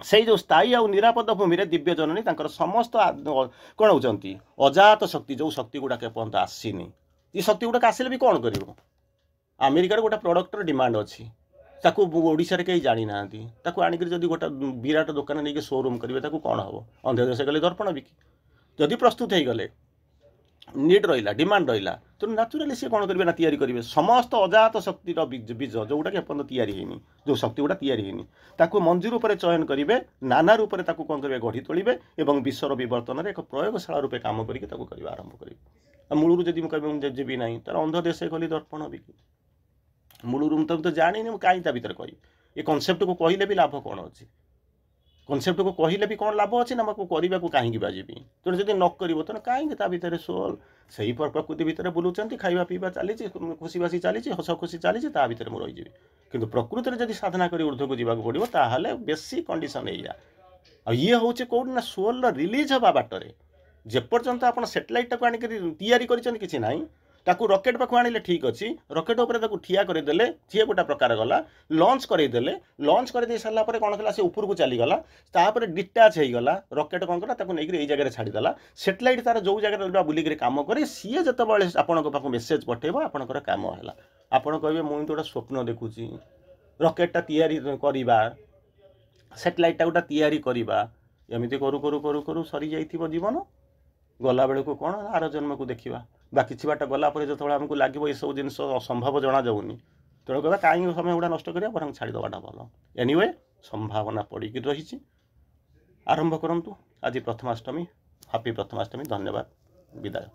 से जो स्थायी आ निरापद भूमि दिव्य जननी समस्त कौन होती अजात शक्ति जो शक्ति गुड़ाक एपर्त आसीनी ये शक्ति गुड़ाक आसिले भी कौन कर अमेरिकार गोटे प्रडक्टर डिमांड अच्छी ताकू ओडिशा रे कहीं जानी ना ताकू आनिक जदि गोटे विराट दुकान नहीं शोरूम करेंगे ताकू कौन हम अंधे देश गले दर्पण बिकी जदि प्रस्तुत हो गले नीड रहा डिमांड रहा तो नाचुराली सी कौन करेंगे ना तैयारी करेंगे समस्त अजात शक्तिर बीज जोटा कि एपर्त तैयारी होनी जो शक्ति गुड़ा तैयारी होनी ताकू मंजी रूप से चयन करेंगे नाना रूप से कौन करेंगे गढ़ी तोड़े और विश्वर बर्तन में एक प्रयोगशाला रूपे कम करके आरंभ करेंगे मूलू जब मुझे जीवी ना तार अंध देश गली दर्पण बिकी मूलू तो जानी कहीं भर कह ये कनसेप्ट को कहले भी लाभ कौन अच्छी कनसेप्ट को कहले भी कौन लाभ अच्छे ना करने को कहीं बाजी तेणु जब न कर कहीं भितर सोल से प्रकृति भितर बुलूँ खाଇବା पीवा चली खुशी बासी चली हस खुशी चली भितर मुझे रही कि प्रकृति में जब साधना कर ऊर्ध्व को जावाक पड़ो ताहले बेसी कंडीशन या ये हूँ कौन ना सोल रिलीज हवा बाटर जेपर्यंत आप सैटेलाइट को आनिक तैयारी कि ना ताकू रकेट पाखु आनिले ठीक अच्छी रकेट उपर ताकू ठिया करदेले सी गोटा प्रकार गला लंच करदेले लंच कर सारा कौन कला से ऊपर को चलीगला तापर डिटाच हो गला रकेट कौन कला ताकू नहीं जगह छाड़देला सैटेलाइट तार जो जगह बुलिक काम करे सी जो आपण पाक मेसेज पठेब आपंकर कम है आपड़ कहे मुझे गोटे स्वप्न देखुची रकेटा तैयारी करवा सैटेलाइटा गोटा तैयारी करवा एमती करू करू करू करू सरी जाइथिबो जीवन गला बेले को कौन आर जन्म को देखा बा कि बाट गलापर जो आमको लगे ये सब जिन असंभव जना जाऊनी तेणु कह कहीं समय गुड़ा नष्ट करा बर छाड़देवाटा भल एनीवे संभावना पड़ी रही आरंभ करूँ आज प्रथमाष्टमी हैप्पी प्रथमाष्टमी धन्यवाद विदाय।